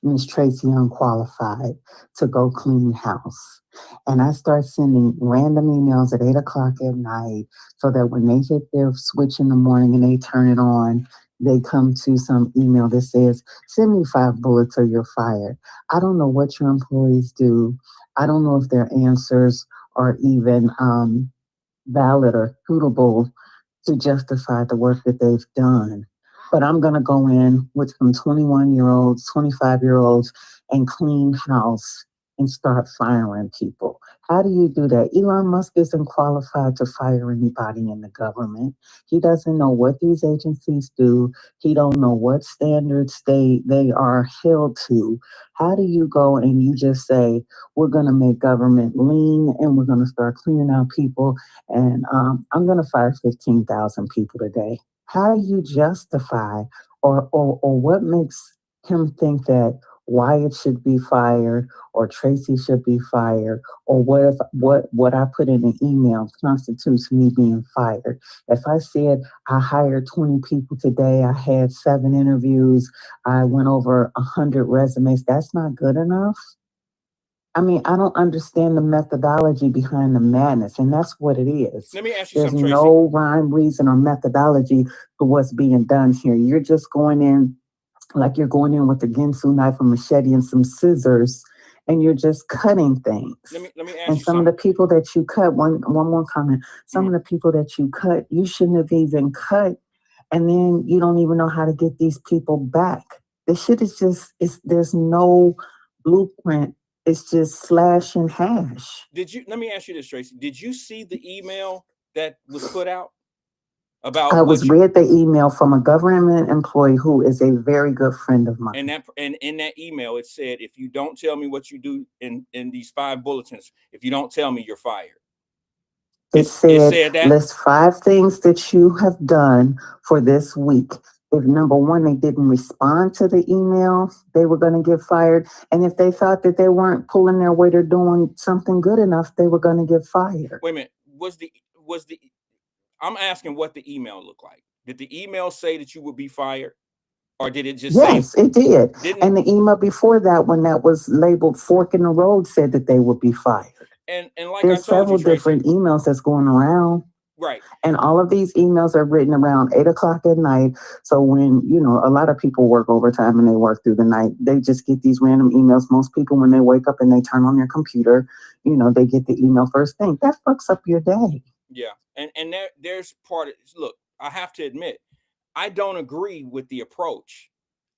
Miss Tracy unqualified to go clean house. And I start sending random emails at 8 o'clock at night so that when they hit their switch in the morning and they turn it on, they come to some email that says, send me 5 bullets or you're fired. I don't know what your employees do. I don't know if their answers are even valid or suitable to justify the work that they've done. But I'm going to go in with some 21-year-olds, 25-year-olds and clean house and start firing people. How do you do that? Elon Musk isn't qualified to fire anybody in the government. He doesn't know what these agencies do. He don't know what standards they are held to. How do you go and you just say, we're going to make government lean and we're going to start cleaning out people and I'm going to fire 15,000 people today. How do you justify or what makes him think that Wyatt should be fired or Tracy should be fired or what I put in an email constitutes me being fired? If I said I hired 20 people today, I had 7 interviews, I went over 100 resumes, that's not good enough. I mean, I don't understand the methodology behind the madness, and that's what it is. Let me ask you There's something, Tracy. no rhyme, reason, or methodology for what's being done here. You're just going in like you're going in with a Ginsu knife, a machete, and some scissors, and you're just cutting things. Let me ask And you some of the something. people that you cut, one more comment, some of the people that you cut, you shouldn't have even cut, and then you don't even know how to get these people back. This shit is just, there's no blueprint. It's just slash and hash. Let me ask you this, Tracy. Did you see the email that was put out about I was what you read the email from a government employee who is a very good friend of mine. and in that email it said, if you don't tell me what you do in these 5 bulletins, if you don't tell me, you're fired. It It said, said that. list 5 things that you have done for this week. If number one, they didn't respond to the email, they were going to get fired. And if they thought that they weren't pulling their weight or doing something good enough, they were going to get fired. Wait a minute. Was the I'm asking what the email looked like. Did the email say that you would be fired, or did it just say? Yes, it did. Didn't And the email before that, when that was labeled fork in the road, said that they would be fired. and like I There's told you, several Tracy, different emails that's going around. right? And all of these emails are written around 8 o'clock at night. So when, a lot of people work overtime and they work through the night, they just get these random emails. Most people, when they wake up and they turn on their computer, they get the email first thing. That fucks up your day. Yeah, and there's part of, look, I have to admit, I don't agree with the approach.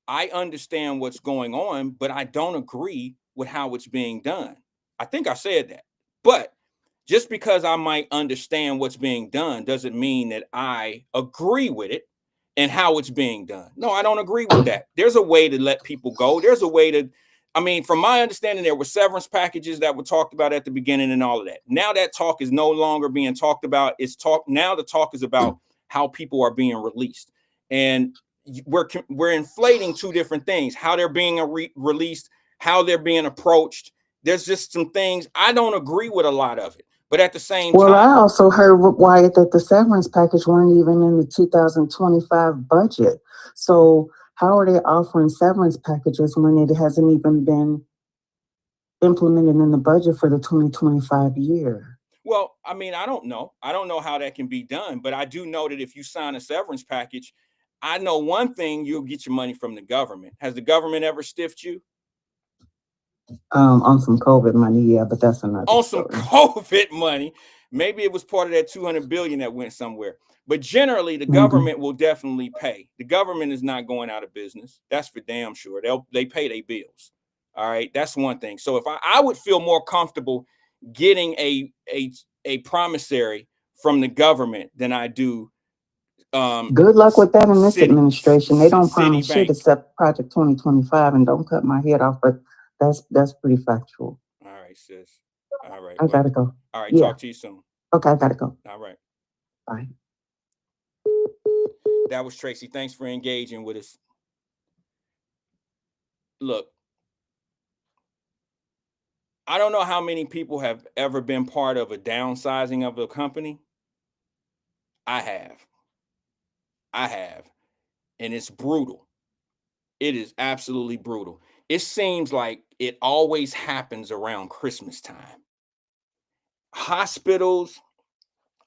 I understand what's going on, but I don't agree with how it's being done. I think I said that. But just because I might understand what's being done doesn't mean that I agree with it and how it's being done. No, I don't agree with that. There's a way to let people go. There's a way to, I mean, from my understanding, there were severance packages that were talked about at the beginning and all of that. Now that talk is no longer being talked about. Now the talk is about how people are being released. And we're inflating two different things: how they're being released, how they're being approached. There's just some things I don't agree with a lot of it, but at the same Well, I time, also heard, Wyatt, that the severance package weren't even in the 2025 budget. So how are they offering severance packages when it hasn't even been implemented in the budget for the 2025 year? well, I mean, I don't know. I don't know how that can be done, but I do know that if you sign a severance package, I know one thing: you'll get your money from the government. Has the government ever stiffed you? On some COVID money, yeah, but that's another On some story. COVID money. Maybe it was part of that 200 billion that went somewhere. But generally, the Mhm. government will definitely pay. The government is not going out of business. That's for damn sure. They pay their bills. All right, that's one thing. So if I would feel more comfortable getting a promissory from the government than I do Good luck with that in this city administration. They don't promise shit Citibank. except Project 2025, and don't cut my head off, but that's pretty factual. All right, sis. All right. I Well, gotta go. all right. Yeah. Talk to you soon. Okay, I gotta go. All right. Bye. That was Tracy. Thanks for engaging with us. Look, I don't know how many people have ever been part of a downsizing of a company. I have. I have. And it's brutal. It is absolutely brutal. it seems like it always happens around Christmas time. Hospitals,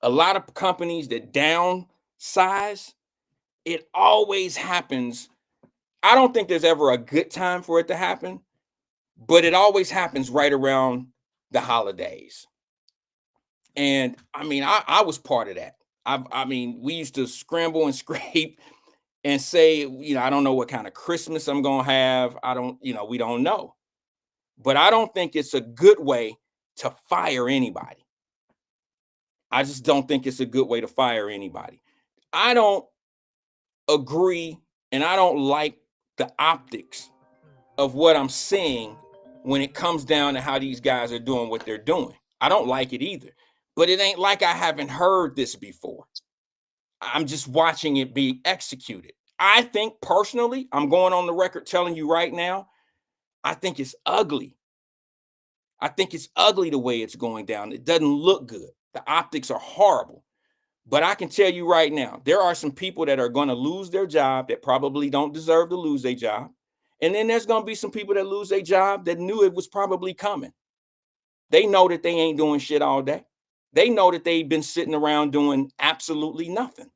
a lot of companies that downsize, it always happens. I don't think there's ever a good time for it to happen, but it always happens right around the holidays. And I mean, I was part of that. I mean, we used to scramble and scrape and say, I don't know what kind of Christmas I'm going to have. I don't, we don't know. But I don't think it's a good way to fire anybody. I just don't think it's a good way to fire anybody. I don't agree, and I don't like the optics of what I'm seeing when it comes down to how these guys are doing what they're doing. I don't like it either. But it ain't like I haven't heard this before. I'm just watching it be executed. I think personally, I'm going on the record telling you right now, I think it's ugly. I think it's ugly the way it's going down. It doesn't look good. The optics are horrible. But I can tell you right now, there are some people that are going to lose their job that probably don't deserve to lose their job. And then there's going to be some people that lose their job that knew it was probably coming. They know that they ain't doing shit all day. They know that they've been sitting around doing absolutely nothing.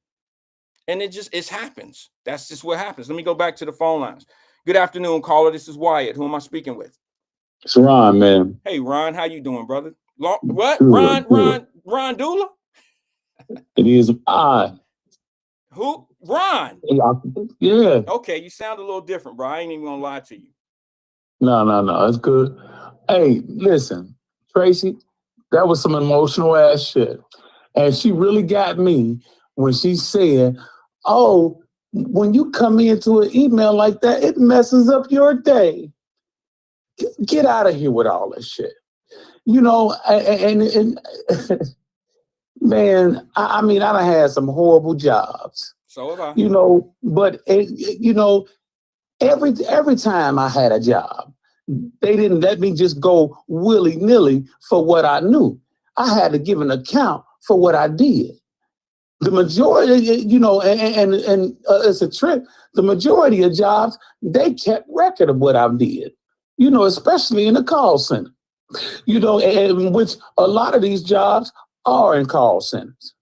And it happens. That's just what happens. Let me go back to the phone lines. Good afternoon, caller. This is Wyatt. Who am I speaking with? It's Ron, man. Hey, Ron. How you doing, brother? What? Good, Ron Dula? It is I. Who? Ron. Yeah. Okay, you sound a little different, bro. I ain't even gonna lie to you. No. It's good. Hey, listen, Tracy, that was some emotional ass shit. And she really got me when she said, oh, when you come into an email like that, it messes up your day. Get out of here with all this shit. And man, I mean, I done had some horrible jobs. So have I. But every time I had a job, they didn't let me just go willy-nilly for what I knew. I had to give an account for what I did. The majority, and it's a trick. The majority of jobs, they kept record of what I did, especially in the call center, and which a lot of these jobs are in call centers.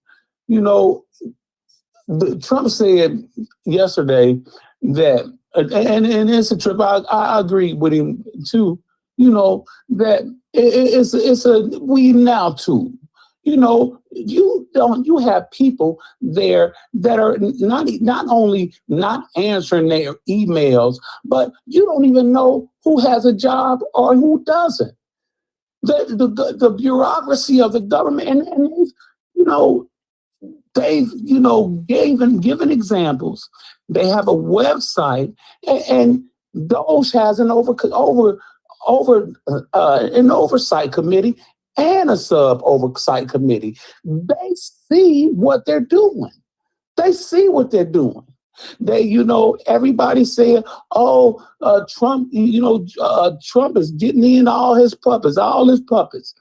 Trump said yesterday that, and it's a trip. I agree with him too. That it's a we now tool. You have people there that are not only not answering their emails, but you don't even know who has a job or who doesn't. The bureaucracy of the government, and they've given examples. They have a website, and DOJ has an an oversight committee and a sub oversight committee. They see what they're doing. Everybody saying, Trump, Trump is getting in all his puppets.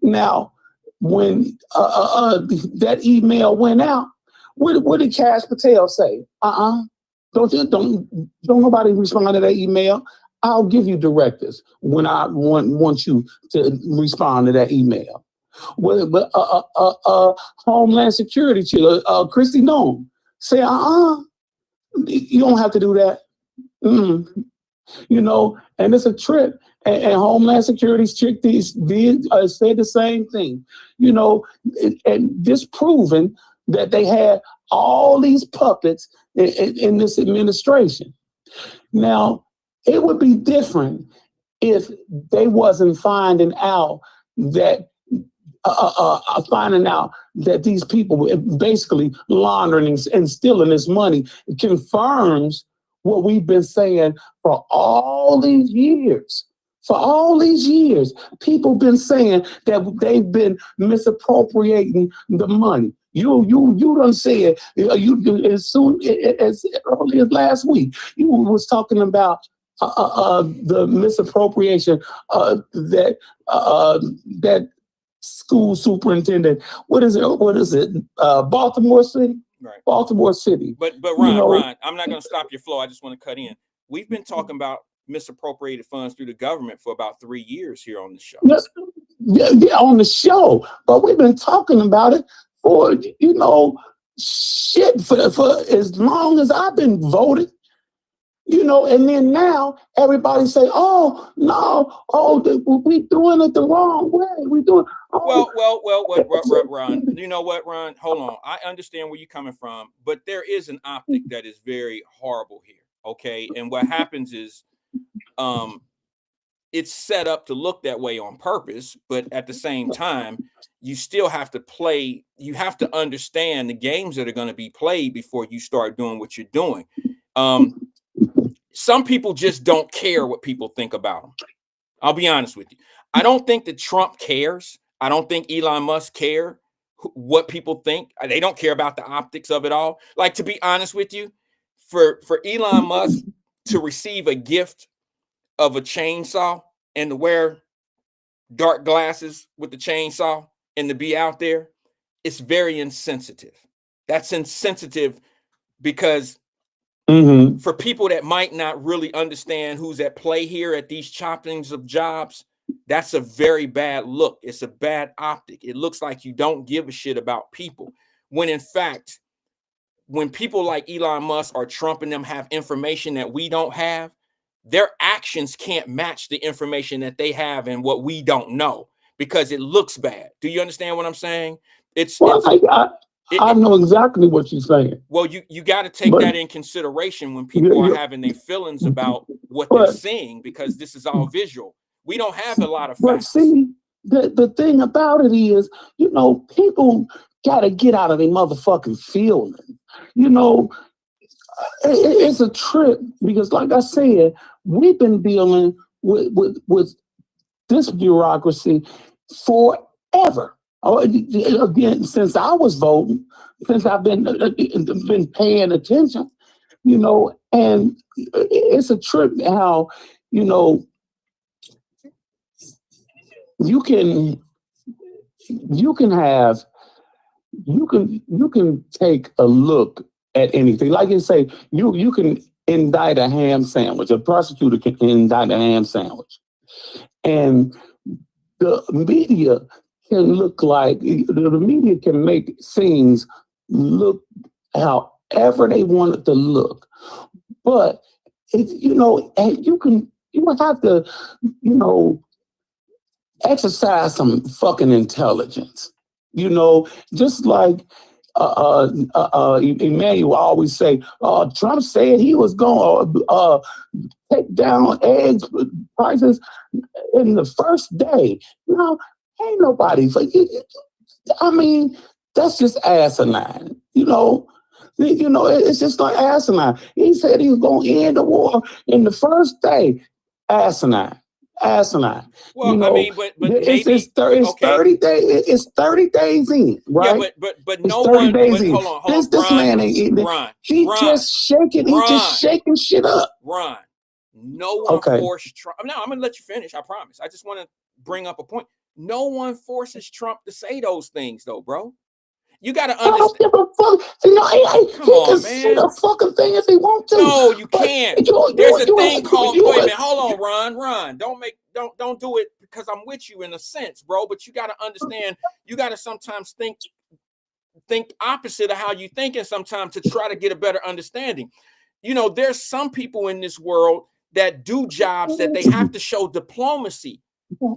Now, when that email went out, what did Cash Patel say? Don't nobody respond to that email. I'll give you directives when I want you to respond to that email. Homeland Security Chief, Christy Nome, say, you don't have to do that. And it's a trick. And Homeland Security's chick said the same thing, and disproving that they had all these puppets in this administration. Now, it would be different if they wasn't finding out that these people were basically laundering and stealing this money. It confirms what we've been saying for all these years. People been saying that they've been misappropriating the money. You done said as early as last week. You was talking about the misappropriation that school superintendent. What is it? Baltimore City. Right. Baltimore City. But Ron, I'm not going to stop your flow. I just want to cut in. We've been talking about misappropriated funds through the government for about 3 years here on the show. Yeah, on the show, but we've been talking about it for shit for as long as I've been voted. And then now everybody say, "Oh no, we doing it the wrong way. We doing." Well, Ron. You know what, Ron? Hold on. I understand where you're coming from, but there is an optic that is very horrible here. Okay, and what happens is, it's set up to look that way on purpose, but at the same time, you still have to play. You have to understand the games that are going to be played before you start doing what you're doing. Some people just don't care what people think about them. I'll be honest with you. I don't think that Trump cares. I don't think Elon Musk care what people think. They don't care about the optics of it all. Like, to be honest with you, for Elon Musk to receive a gift of a chainsaw and to wear dark glasses with the chainsaw and to be out there, it's very insensitive. That's insensitive because for people that might not really understand who's at play here at these choppings of jobs, that's a very bad look. It's a bad optic. It looks like you don't give a shit about people, when in fact, when people like Elon Musk or Trump and them have information that we don't have, their actions can't match the information that they have and what we don't know, because it looks bad. Do you understand what I'm saying? I know exactly what you're saying. Well, you got to take that in consideration when people are having their feelings about what they're seeing, because this is all visual. We don't have a lot of facts. But see, the thing about it is, people got to get out of their motherfucking feelings. It's a trip because, like I said, we've been dealing with this bureaucracy forever. Again, since I was voting, since I've been paying attention, and it's a trip how, you can take a look at anything. Like you say, you can indict a ham sandwich. A prosecutor can indict a ham sandwich, and the media can look like the media can make scenes look however they want it to look, but and you have to exercise some fucking intelligence. Just like Emmanuel always say, Trump said he was going to take down eggs prices in the first day. Ain't nobody. I mean, that's just asinine. It's just like asinine. He said he was going to end the war in the first day. Asinine. Well, I mean, but maybe it's 30 days. It's 30 days in, right? Yeah, but no one. Hold on. This Ron, man ain't. Ron, just shaking. He just shaking shit up. Ron, no one forced Trump. No, I'm gonna let you finish. I promise. I just want to bring up a point. No one forces Trump to say those things, though, bro. You got to understand. He can say the fucking thing if he wants to. No, you can't. There's a thing called. Wait a minute. Hold on, Ron. Don't do it because I'm with you in a sense, bro. But you got to understand. You got to sometimes think opposite of how you think, and sometimes to try to get a better understanding. There's some people in this world that do jobs that they have to show diplomacy.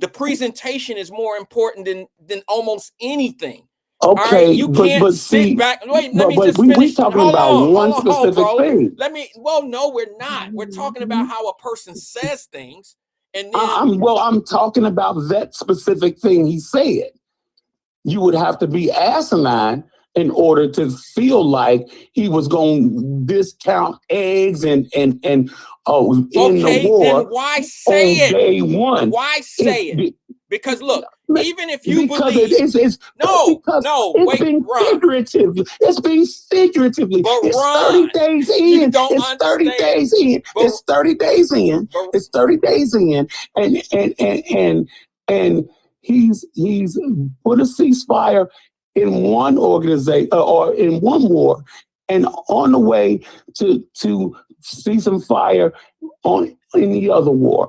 The presentation is more important than almost anything. Okay, right, you can't sit back. Wait, let me just finish. We're talking about one specific thing. No, we're not. We're talking about how a person says things, and then I'm talking about that specific thing he said. You would have to be asinine in order to feel like he was going to discount eggs and in the war. Then why say it? Day one. Why say it? Because look, even if you because believe it's being figurative. It's being figuratively. But it's Ron, 30 days in. It's 30 days in. It's 30 days in. It's 30 days in. And he's put a ceasefire in one organization or in one war, and on the way to ceasing fire on in the other war.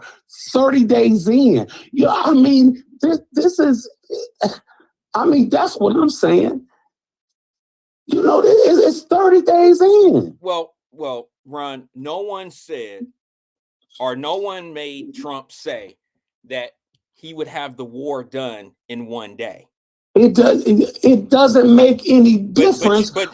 30 days in. Yeah, I mean, this is, I mean, that's what I'm saying. You know, it's 30 days in. Well, Ron, no one said, or no one made Trump say that he would have the war done in one day. It doesn't make any difference when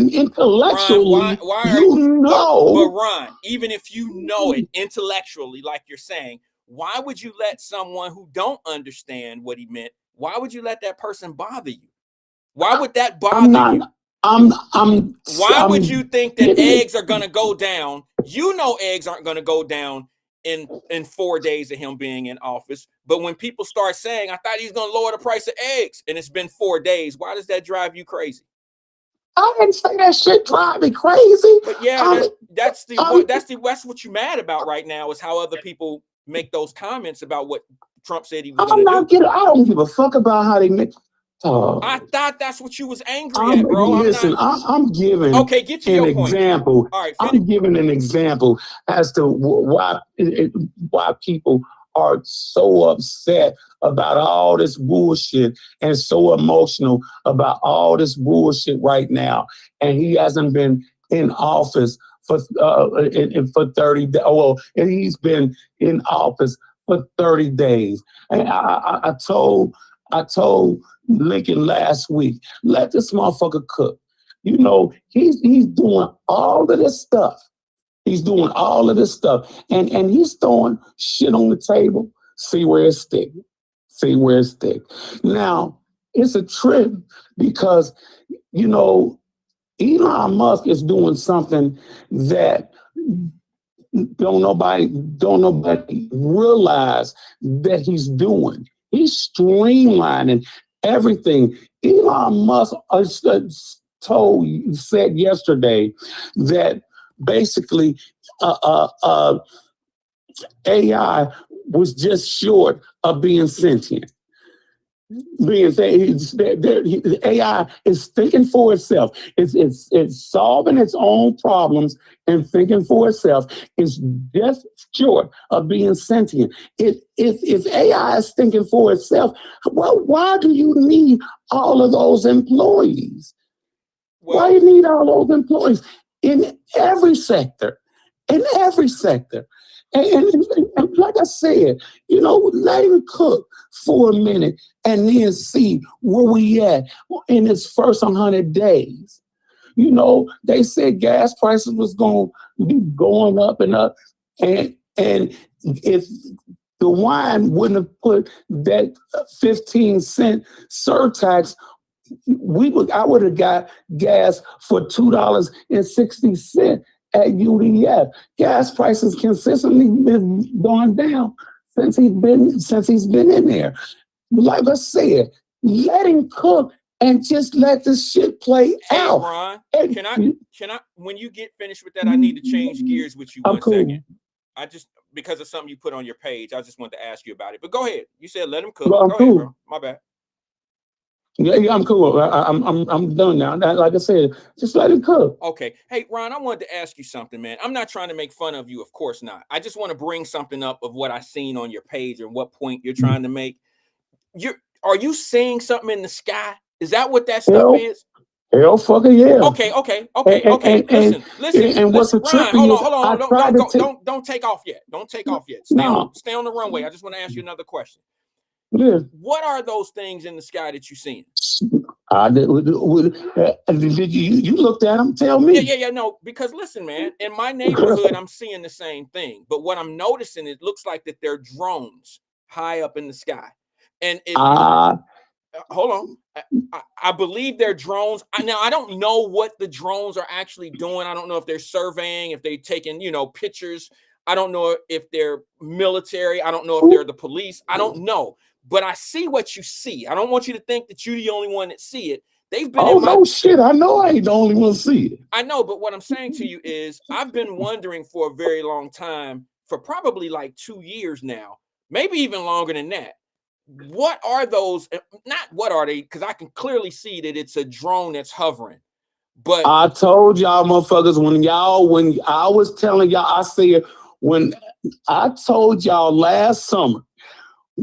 intellectually but Ron, even if you know it intellectually, like you're saying, why would you let someone who don't understand what he meant, why would you let that person bother you? Why would that bother you? Why would you think that eggs are gonna go down? You know eggs aren't gonna go down in 4 days of him being in office. But when people start saying, I thought he's gonna lower the price of eggs, and it's been 4 days, why does that drive you crazy? I didn't say that shit drive me crazy. But yeah, that's what you're mad about right now, is how other people make those comments about what Trump said he was gonna do. I don't give a fuck about how they make. I thought that's what you was angry at, bro. I'm giving get to your example. Point. All right, I'm giving an example as to why people are so upset about all this bullshit and so emotional about all this bullshit right now. And he hasn't been in office for 30 days. Well, and he's been in office for 30 days. And I told Lincoln last week, let this motherfucker cook. You know, he's doing all of this stuff. He's doing all of this stuff. And he's throwing shit on the table. See where it sticks. See where it sticks. Now, it's a trip because, you know, Elon Musk is doing something that don't nobody realize that he's doing. He's streamlining everything. Elon Musk said yesterday that basically AI was just short of being sentient. The AI is thinking for itself. It's solving its own problems and thinking for itself. It's just short of being sentient. If AI is thinking for itself, well, why do you need all of those employees? Why do you need all those employees in every sector? In every sector. And like I said, you know, let him cook for a minute and then see where we at in his first 100 days. You know, they said gas prices was going to be going up and up. And if the wine wouldn't have put that 15-cent surtax, I would have got gas for $2.60 at UDF. Gas prices consistently been going down since he's been in there. Like I said, let him cook and just let this shit play out. Ron, can I when you get finished with that, I need to change gears with you one second. I just, because of something you put on your page, I just wanted to ask you about it. But go ahead. You said let him cook. Go ahead, bro. My bad. Yeah, I'm cool. I'm done now. Like I said, just let it cook. Okay. Hey, Ron, I wanted to ask you something, man. I'm not trying to make fun of you, of course not. I just want to bring something up of what I seen on your page and what point you're trying to make. Are you seeing something in the sky? Is that what that stuff is? Hell fucking yeah. Okay. Listen. And what's the trick? Ron, hold on. Don't take off yet. Don't take off yet. Stay on the runway. I just want to ask you another question. Yeah. What are those things in the sky that you're seeing? Did you looked at them? Tell me. Yeah. No, because listen, man, in my neighborhood, I'm seeing the same thing. But what I'm noticing, it looks like that they're drones high up in the sky. And if hold on, I believe they're drones. Now I don't know what the drones are actually doing. I don't know if they're surveying, if they're taking, pictures. I don't know if they're military. I don't know if they're the police. I don't know. But I see what you see. I don't want you to think that you're the only one that see it. They've been no shit. I know I ain't the only one see it. I know, but what I'm saying to you is I've been wondering for a very long time, for probably like 2 years now, maybe even longer than that. what are those? Not what are they? Because I can clearly see that it's a drone that's hovering. But I told y'all motherfuckers when I was telling y'all, I said, when I told y'all last summer,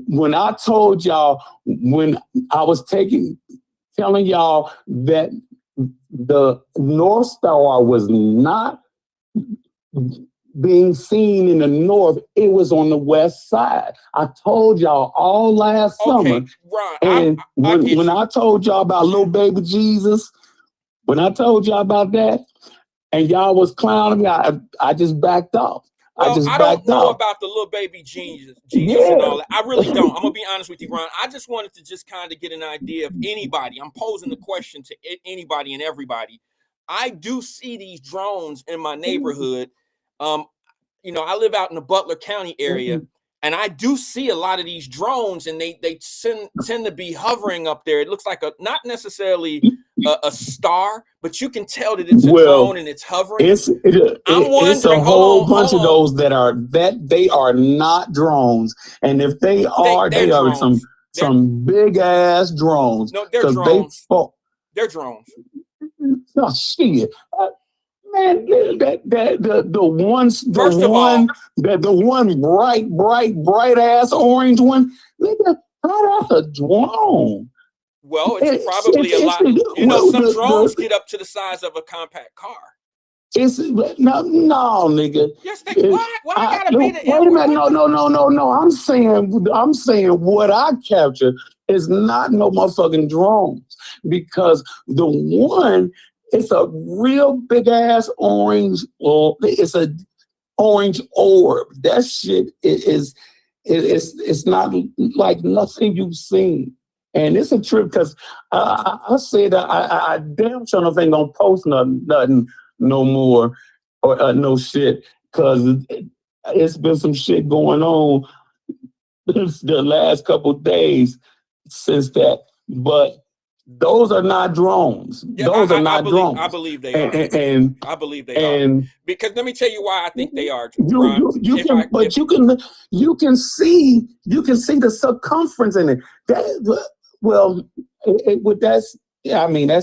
when I told y'all, when I was telling y'all that the North Star was not being seen in the north, it was on the west side. I told y'all all last summer. Ron, And when I told y'all about little baby Jesus, when I told y'all about that, and y'all was clowning me, I just backed off. Well, I don't know about the little baby Jesus and all that. I really don't. I'm gonna be honest with you, Ron. I just wanted to just kind of get an idea of anybody. I'm posing the question to anybody and everybody. I do see these drones in my neighborhood. You know, I live out in the Butler County area, and I do see a lot of these drones, and they tend to be hovering up there. It looks like not necessarily a star, but you can tell that it's a drone and it's hovering. I'm wondering. It's a whole bunch of those that they are not drones, and if they are, they are some big ass drones. No, they're drones. They're drones. Oh shit. Man, the one bright ass orange one, nigga, how that's a drone? Well, it's probably a lot. You know, some drones get up to the size of a compact car. It's no, nigga. Yes, why gotta be the wait a minute, no. I'm saying what I capture is not no motherfucking drones, because the one, it's a real big ass orange, or it's a orange orb. That shit it's not like nothing you've seen. And it's a trip, because I said I damn sure enough ain't gonna post nothing no more, or no shit, because it's been some shit going on the last couple of days since that. But those are not drones. Yeah, those are not drones. I believe they are. And I believe they are. Because let me tell you why I think they are. You can see the circumference in it. That's. Yeah, I mean, I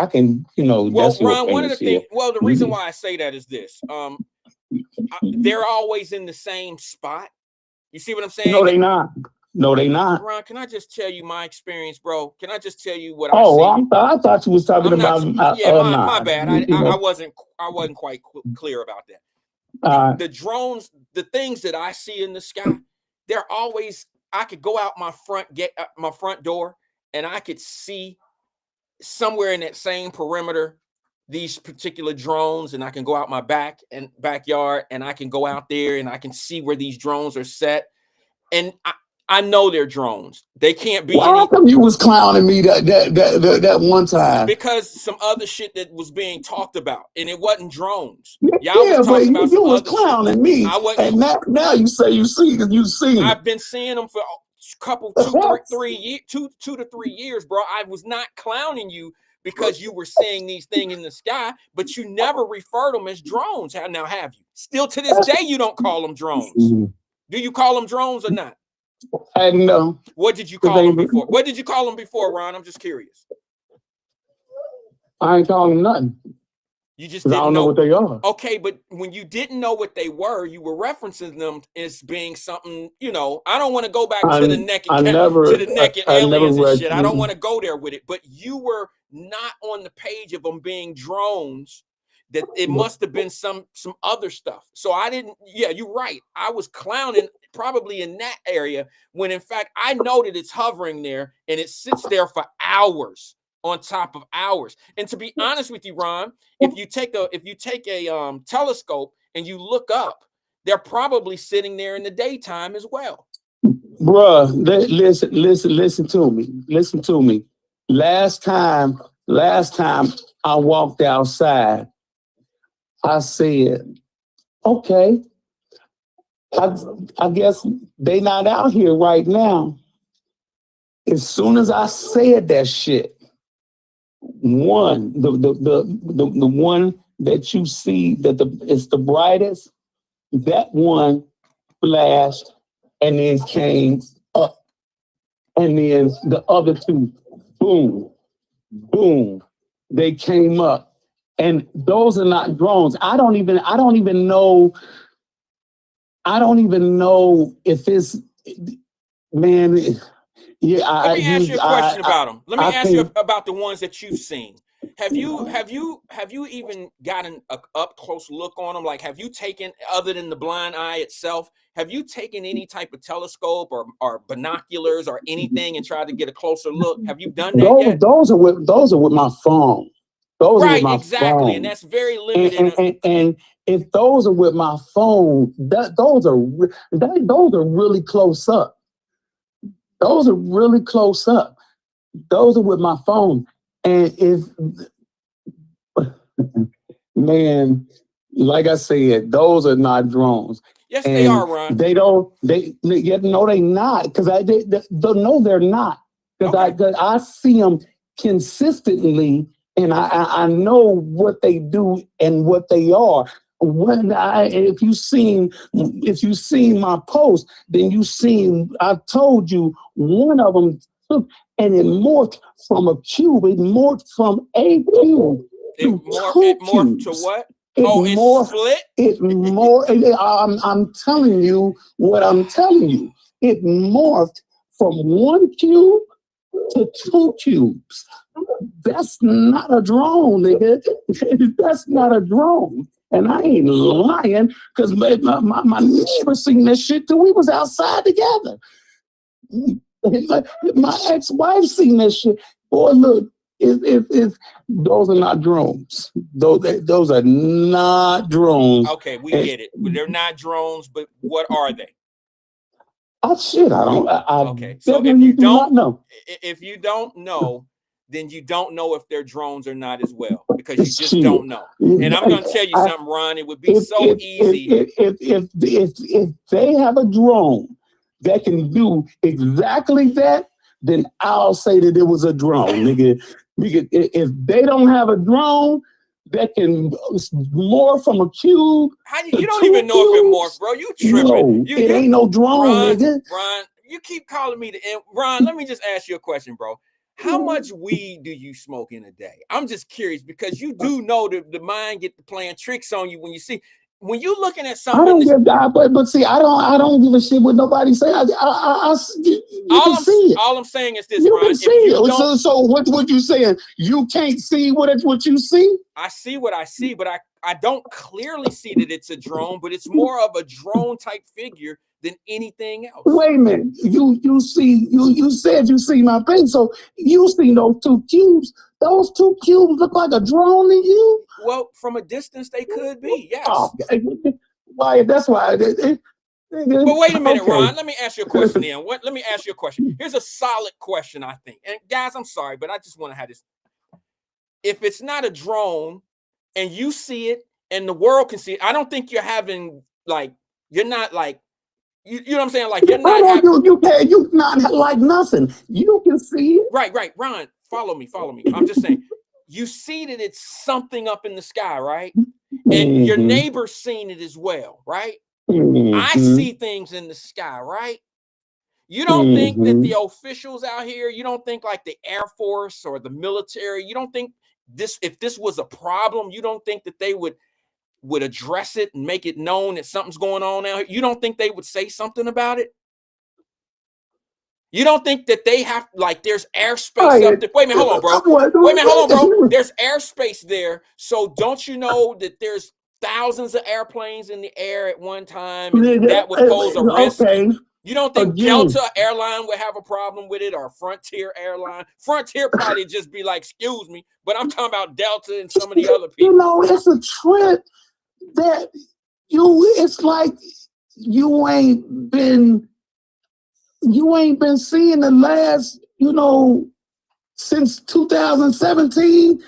can, well, that's your Ron, one of the things, the reason why I say that is this. They're always in the same spot. You see what I'm saying? No, they not. Ron, can I just tell you my experience, bro? Can I just tell you what I see? I thought you was talking about. My bad. I wasn't quite clear about that. The drones, the things that I see in the sky, they're always. I could go out my front door, and I could see somewhere in that same perimeter these particular drones, and I can go out my backyard, and I can go out there and I can see where these drones are set, and I know they're drones. They can't be. How come you was clowning me that one time? Because some other shit that was being talked about, and it wasn't drones. Y'all was talking about you was clowning shit. Me. I wasn't. And now you say you see them. I've been seeing them for couple 2 to 3 years, bro. I was not clowning you because you were seeing these things in the sky, but you never referred them as drones. Now have you? Still to this day, you don't call them drones. Do you call them drones or not? I know. What did you call them before? What did you call them before, Ron? I'm just curious. I ain't calling them nothing. You just didn't I don't know what they are. Okay, but when you didn't know what they were, you were referencing them as being something, I don't want to go back to the naked aliens and shit. I don't want to go there with it. But you were not on the page of them being drones. That it must have been some other stuff. So I didn't. Yeah, you're right. I was clowning probably in that area when in fact I know that it's hovering there and it sits there for hours. On top of hours. And to be honest with you, Ron, if you take a telescope and you look up, they're probably sitting there in the daytime as well. Bruh, listen to me. Listen to me. Last time I walked outside, I said, okay, I guess they not out here right now. As soon as I said that shit, the one that you see it's the brightest, that one flashed and then came up. and then the other two, boom, boom, they came up. And those are not drones. I don't even know if it's, man. Yeah, Let me ask you a question about them. Let me ask you about the ones that you've seen. Have you even gotten a up close look on them? Like, have you taken, other than the blind eye itself, have you taken any type of telescope or binoculars or anything and tried to get a closer look? Have you done that yet? Those are with my phone. Those are with my exactly, phone. And that's very limited. And if those are with my phone, those are really close up. Those are really close up. Those are with my phone. And if, man, like I said, those are not drones. Yes, and they are, Ron. No, they not. Because no, they're not. Because I see them consistently, and I know what they do and what they are. If you seen my post, then you seen, I told you one of them took, and it morphed from a cube. It morphed from a cube to it morphed to what? It split? I'm telling you what I'm telling you. It morphed from one cube to two cubes. That's not a drone, nigga. That's not a drone. And I ain't lying, because my neighbor seen this shit till we was outside together. My ex-wife seen this shit. Boy, look, those are not drones. Those are not drones. Okay, we get it. They're not drones, but what are they? Oh shit, I don't. Okay, so if you don't know, then you don't know if they're drones or not as well, because you just don't know. And I'm going to tell you something, Ron. It would be so easy. If they have a drone that can do exactly that, then I'll say that it was a drone, nigga. If they don't have a drone that can morph from a cube, you don't even know if it morphs, bro. You tripping? No, it ain't no drone, nigga. Ron, you keep calling me Ron. Let me just ask you a question, bro. How much weed do you smoke in a day? I'm just curious, because you do know that the mind get to playing tricks on you when you're looking at something. I don't give that, but see, I don't give a shit what nobody say. You can see it. All I'm saying is this, you Ron. Can see it. So what you saying? You can't see what you see? I see what I see, but I don't clearly see that it's a drone, but it's more of a drone type figure than anything else. Wait a minute. You said you see my face, so you see those two cubes. Those two cubes look like a drone to you? Well, from a distance, they could be, yes. Oh, Wyatt, that's why. But wait a minute, okay. Ron. Let me ask you a question then. Let me ask you a question. Here's a solid question, I think. And guys, I'm sorry, but I just want to have this. If it's not a drone and you see it and the world can see it, I don't think you're having, like, you're not like, you know what I'm saying? Like, you're not you not like nothing. You can see it. Right. Ron, follow me. I'm just saying, you see that it's something up in the sky, right? And your neighbor's seen it as well, right? I see things in the sky, right? You don't think that the officials out here, you don't think like the Air Force or the military, you don't think if this was a problem, you don't think that they would address it and make it known that something's going on out here? You don't think they would say something about it? You don't think that they have, like, there's airspace up there? Wait a minute, hold on, bro. There's airspace there. So don't you know that there's thousands of airplanes in the air at one time, and that would pose a risk? Okay. You don't think Delta Airline would have a problem with it, or Frontier Airline? Frontier probably just be like, excuse me, but I'm talking about Delta and some of the other people. You know, it's a trip that it's like you ain't been seeing the last, since 2017,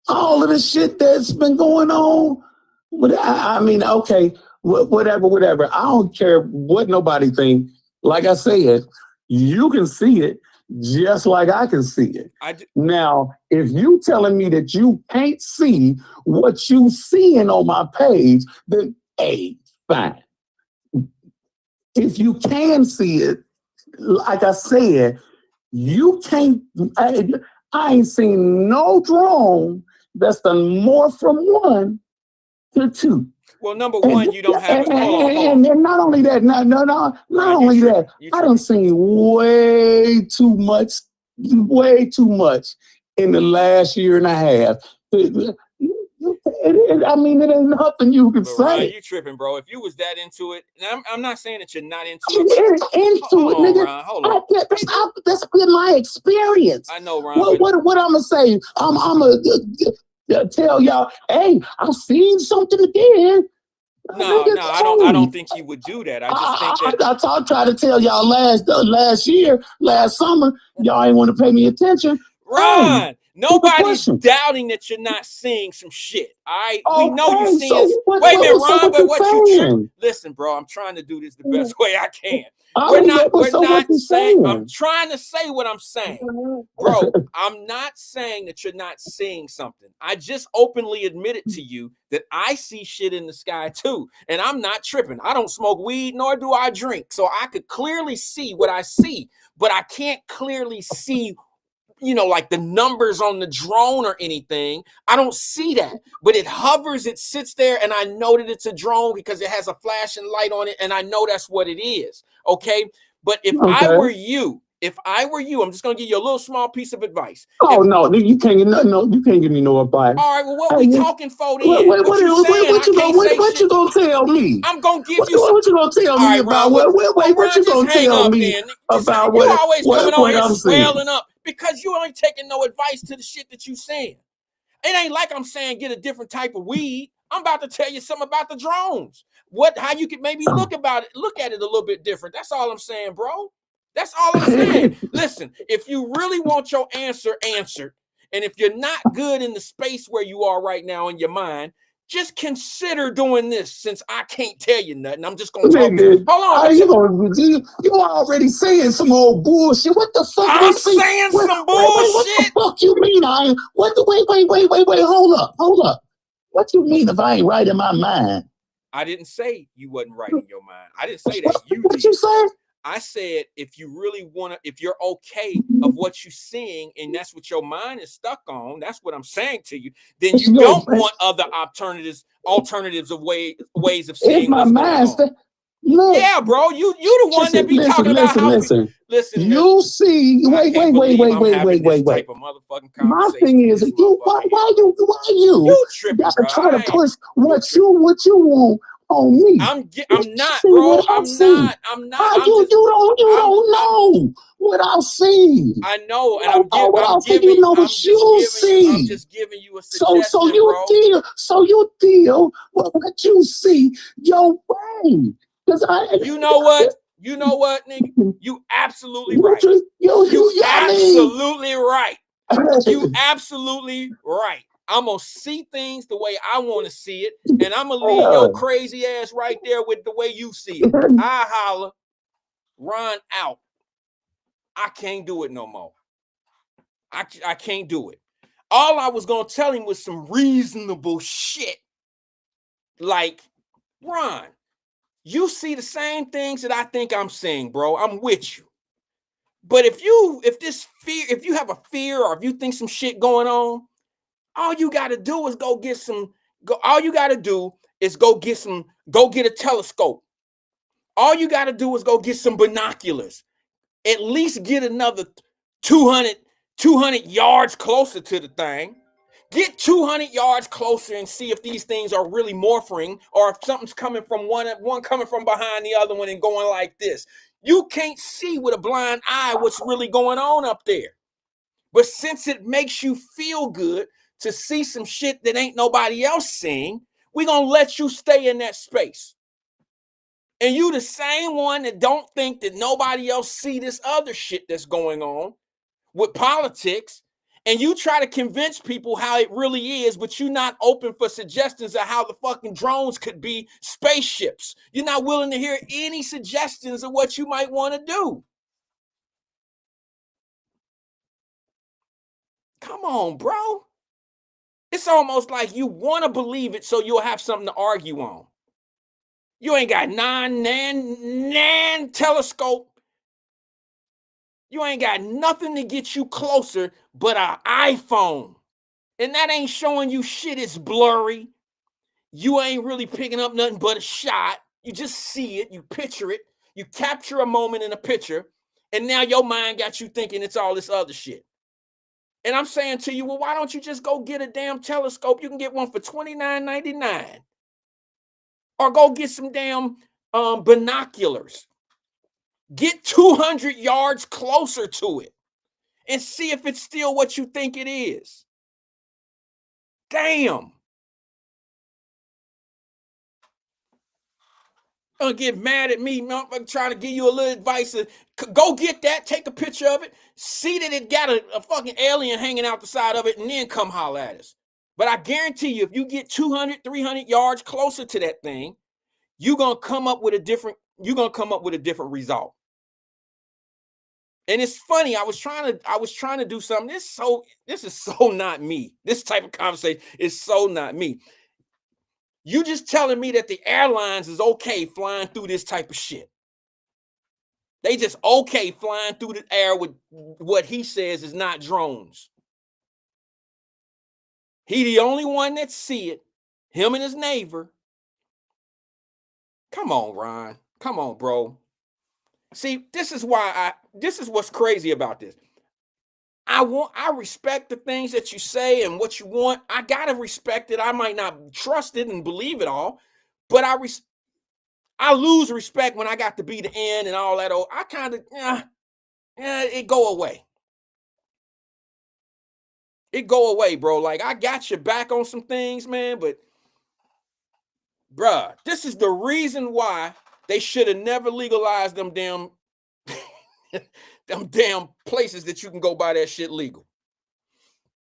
all of the shit that's been going on. But I mean, okay, whatever. I don't care what nobody think. Like I said, you can see it just like I can see it. Now, if you telling me that you can't see what you seeing on my page, then hey, fine. If you can see it, like I said, you can't. I ain't seen no drone that's done more from 1 to 2. Well, number one, you don't have it. Hold on. And not only that, not Ron, only that, you I done seen way too much in the last year and a half. I mean, it ain't nothing you can say. Ron, you tripping, bro. If you was that into it, and I'm not saying that you're not into it. Into it, nigga. Ron, hold on. That's been my experience. I know, Ron. What I'm gonna say? I'm gonna tell y'all, hey, I've seen something again. No, I don't think you would do that. I just think that I tried to tell y'all last summer, y'all ain't want to pay me attention. Ron, hey, nobody's doubting that you're not seeing some shit. We know you're seeing. So wait a minute, Ron, but what you listen, bro? I'm trying to do this the best way I can. We're not saying. I'm trying to say what I'm saying, bro. I'm not saying that you're not seeing something. I just openly admitted to you that I see shit in the sky too, and I'm not tripping. I don't smoke weed nor do I drink, so I could clearly see what I see, but I can't clearly see, like the numbers on the drone or anything. I don't see that, but it hovers, it sits there, and I know that it's a drone because it has a flashing light on it, and I know that's what it is. Okay. But if I were you, I'm just gonna give you a little small piece of advice. No, you can't get you can't give me no advice. All right, well, what we talking for then? What you gonna tell me? I'm gonna give you what you gonna tell me about what you gonna tell me about you always coming on here I'm swelling up because you ain't taking no advice to the shit that you saying. It ain't like I'm saying get a different type of weed. I'm about to tell you something about the drones. How you could maybe look at it a little bit different. That's all I'm saying, bro. That's all I'm saying. Listen, if you really want your answer answered, and if you're not good in the space where you are right now in your mind, just consider doing this. Since I can't tell you nothing, I'm just gonna talk. Hold on, you already saying some old bullshit. What the fuck? I'm saying some bullshit. What the fuck you mean? Wait, hold up. What you mean if I ain't right in my mind? I didn't say you wasn't right in your mind. I didn't say that. What you say? I said, if you really if you're okay of what you're seeing, and that's what your mind is stuck on, that's what I'm saying to you, then you don't want other alternatives of ways of seeing what's going on. Yeah, bro, you the one that be talking about how. Listen. You see, wait. Type of motherfucking conversation. My thing is, why you tripping, gotta bro? try to push what you want on me. I'm not, bro. I'm not. You don't know what I've seen. I know, and I'm just giving you a suggestion, so you deal with what you see your brain. You know what, nigga? You absolutely right. You absolutely right. You absolutely right. I'm gonna see things the way I want to see it, and I'm gonna leave your crazy ass right there with the way you see it. I holler, Ron out. I can't do it no more. I can't do it. All I was gonna tell him was some reasonable shit, like, Ron, you see the same things that I think I'm seeing, bro. I'm with you. But if you have a fear, or if you think some shit going on, all you got to do is go get a telescope. All you got to do is go get some binoculars. At least get another 200 yards closer to the thing. Get 200 yards closer and see if these things are really morphing, or if something's coming from one coming from behind the other one and going like this. You can't see with a blind eye what's really going on up there. But since it makes you feel good to see some shit that ain't nobody else seeing, we're going to let you stay in that space. And you the same one that don't think that nobody else see this other shit that's going on with politics, and you try to convince people how it really is, but you're not open for suggestions of how the fucking drones could be spaceships. You're not willing to hear any suggestions of what you might want to do. Come on, bro. It's almost like you want to believe it so you'll have something to argue on. You ain't got nan telescope You ain't got nothing to get you closer but an iPhone. And that ain't showing you shit. It's blurry. You ain't really picking up nothing but a shot. You just see it. You picture it. You capture a moment in a picture. And now your mind got you thinking it's all this other shit. And I'm saying to you, well, why don't you just go get a damn telescope? You can get one for $29.99. Or go get some damn binoculars. Get 200 yards closer to it and see if it's still what you think it is. Damn. Gonna get mad at me, I'm trying to give you a little advice. Go get that, take a picture of it, see that it got a fucking alien hanging out the side of it, and then come holler at us. But I guarantee you, if you get 200, 300 yards closer to that thing, you're gonna come up with a different result. And it's funny, I was trying to do something. This is so not me. This type of conversation is so not me. You just telling me that the airlines is okay flying through this type of shit. They just okay flying through the air with what he says is not drones. He the only one that see it, him and his neighbor. Come on, Ron. Come on, bro. See, this is what's crazy about this. I respect the things that you say and what you want. I gotta respect it. I might not trust it and believe it all, but I lose respect when I got to be the end and all that. I kind of, it go away. It go away, bro. Like, I got your back on some things, man, but bruh, this is the reason why they should have never legalized them damn them damn places that you can go buy that shit legal.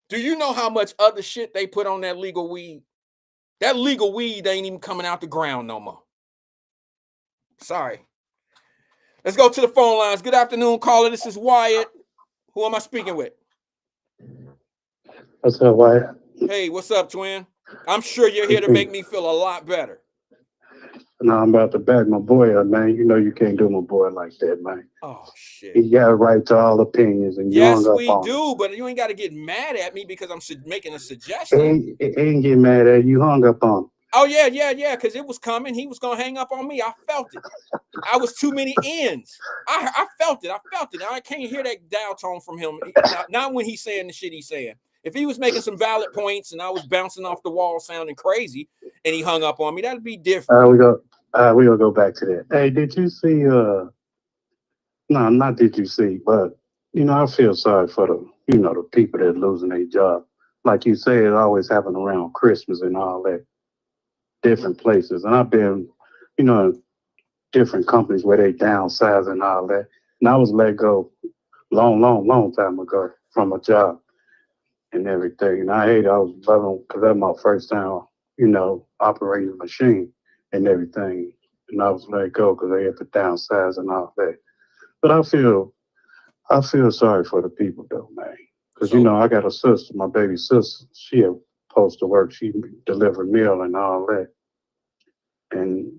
Do you know how much other shit they put on that legal weed? That legal weed ain't even coming out the ground no more. Sorry. Let's go to the phone lines. Good afternoon, caller. This is Wyatt. Who am I speaking with? What's up, Wyatt? Hey, what's up, twin? I'm sure you're here to make me feel a lot better. No, I'm about to back my boy up, man. You know you can't do my boy like that, man. Oh, shit. He got a right to all opinions, and yes, you we do, but you ain't got to get mad at me because I'm making a suggestion. He ain't get mad at you. Hung up on him. Oh, yeah, because it was coming. He was going to hang up on me. I felt it. I was too many ends. I felt it. I can't hear that dial tone from him. Not when he's saying the shit he's saying. If he was making some valid points and I was bouncing off the wall sounding crazy and he hung up on me, that'd be different. We gonna go back to that. Hey, did you see no, not did you see, but I feel sorry for the people that are losing their job. Like you say, it always happen around Christmas and all that, different places. And I've been, different companies where they downsize and all that. And I was let go long time ago from a job and everything. And I was loving because that's my first time, operating a machine and everything. And I was let go because they had to downsize and all that. But I feel sorry for the people though, man. Because I got a sister, my baby sister. She had supposed to work. She delivered meal and all that. And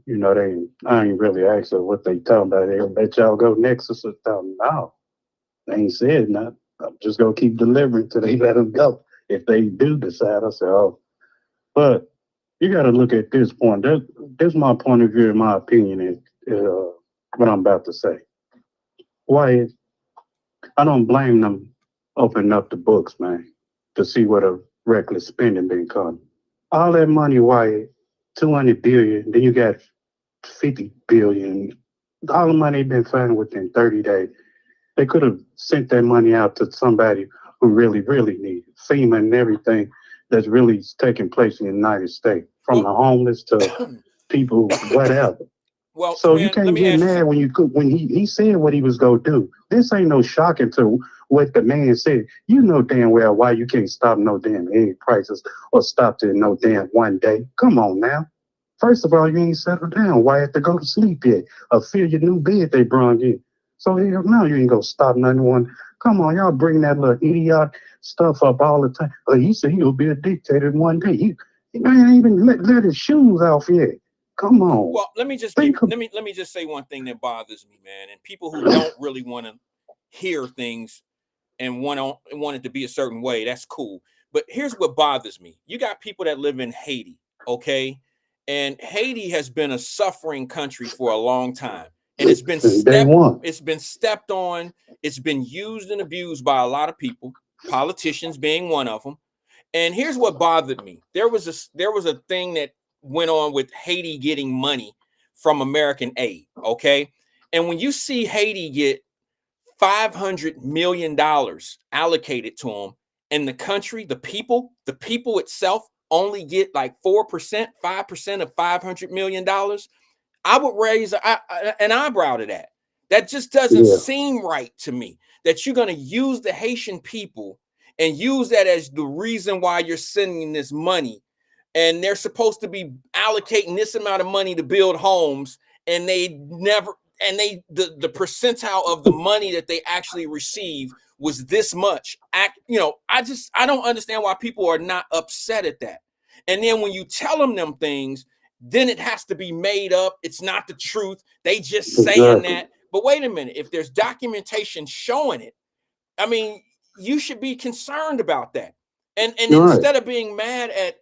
I ain't really asked her what they talking about. They let y'all go next. I said, no, they ain't said nothing. I'm just gonna keep delivering till they let them go. If they do decide, I say, oh. But you got to look at this point. This is my point of view, in my opinion, is what I'm about to say. Why? I don't blame them opening up the books, man, to see what a reckless spending been coming. All that money, why? 200 billion, then you got 50 billion. All the money they've been finding within 30 days. They could have sent that money out to somebody who really, really needs it. FEMA and everything that's really taking place in the United States, from the homeless to people, whatever. Well, so you can't get mad when he said what he was gonna do. This ain't no shocking to what the man said. You know damn well why you can't stop no damn egg prices or stop it no damn one day. Come on now. First of all, you ain't settled down. Why have to go to sleep yet? Or fill your new bed they brought in. So hell no, you ain't gonna stop nothing one. Come on, y'all bring that little idiot stuff up all the time. He said he'll be a dictator in one day. He ain't even let his shoes off yet. Come on. Well, let me just say one thing that bothers me, man, and people who don't really want to hear things and want it to be a certain way. That's cool. But here's what bothers me. You got people that live in Haiti, okay? And Haiti has been a suffering country for a long time. And it's been stepped on, it's been used and abused by a lot of people, politicians being one of them. And here's what bothered me. There was a thing that went on with Haiti getting money from American aid, okay? And when you see Haiti get $500 million allocated to them, and the country, the people itself only get like 4%, 5% of $500 million, I would raise an eyebrow to that. That just doesn't seem right to me, that you're going to use the Haitian people and use that as the reason why you're sending this money. And they're supposed to be allocating this amount of money to build homes, and the percentile of the money that they actually receive was this much. I don't understand why people are not upset at that. And then when you tell them things, then it has to be made up. It's not the truth. They just saying that. But wait a minute, if there's documentation showing it, I mean, you should be concerned about that. And instead of being mad at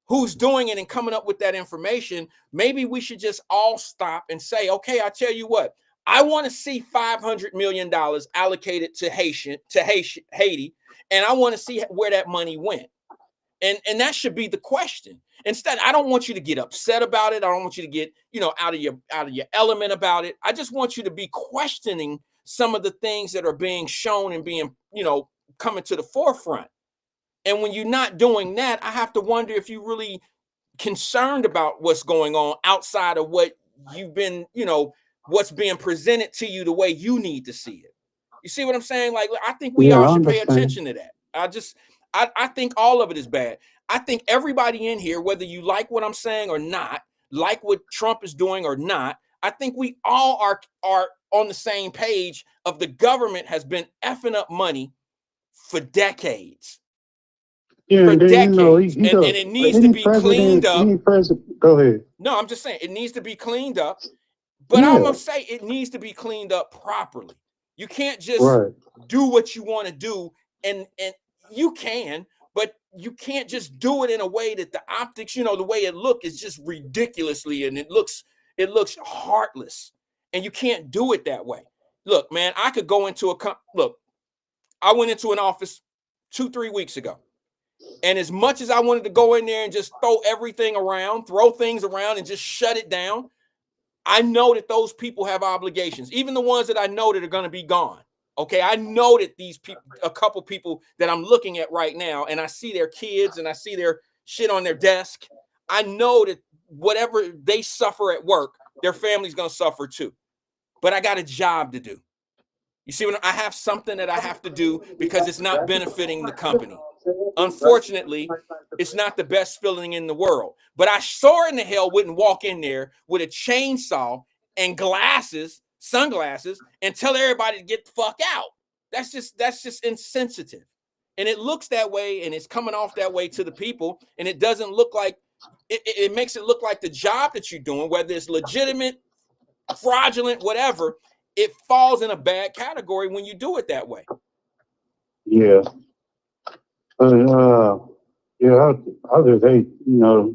who's doing it and coming up with that information, maybe we should just all stop and say, okay, I tell you what, I want to see $500 million allocated to Haiti, and I want to see where that money went. And that should be the question. Instead, I don't want you to get upset about it. I don't want you to get, out of your element about it. I just want you to be questioning some of the things that are being shown and being, coming to the forefront. And when you're not doing that, I have to wonder if you're really concerned about what's going on outside of what you've been, what's being presented to you the way you need to see it. You see what I'm saying? Like, I think we all should pay attention to that. I think all of it is bad. I think everybody in here, whether you like what I'm saying or not, like what Trump is doing or not, I think we all are on the same page of the government has been effing up money for decades. Yeah, for and then, decades. And it needs to be cleaned up. Go ahead. No, I'm just saying it needs to be cleaned up. But I'm gonna say it needs to be cleaned up properly. You can't just do what you want to do, and you can, but you can't just do it in a way that the optics, the way it looks is just ridiculously, and it looks heartless, and you can't do it that way. Look, man, I could go into I went into an office 2-3 weeks ago. And as much as I wanted to go in there and just throw things around and just shut it down, I know that those people have obligations, even the ones that I know that are going to be gone. Okay, I know that these people, a couple people that I'm looking at right now, and I see their kids and I see their shit on their desk. I know that whatever they suffer at work, their family's going to suffer too. But I got a job to do. You see, when I have something that I have to do because it's not benefiting the company. Unfortunately, it's not the best feeling in the world. But I sure in the hell wouldn't walk in there with a chainsaw and sunglasses, and tell everybody to get the fuck out. That's just insensitive. And it looks that way, and it's coming off that way to the people, and it doesn't look like it makes it look like the job that you're doing, whether it's legitimate, fraudulent, whatever, it falls in a bad category when you do it that way. Yeah.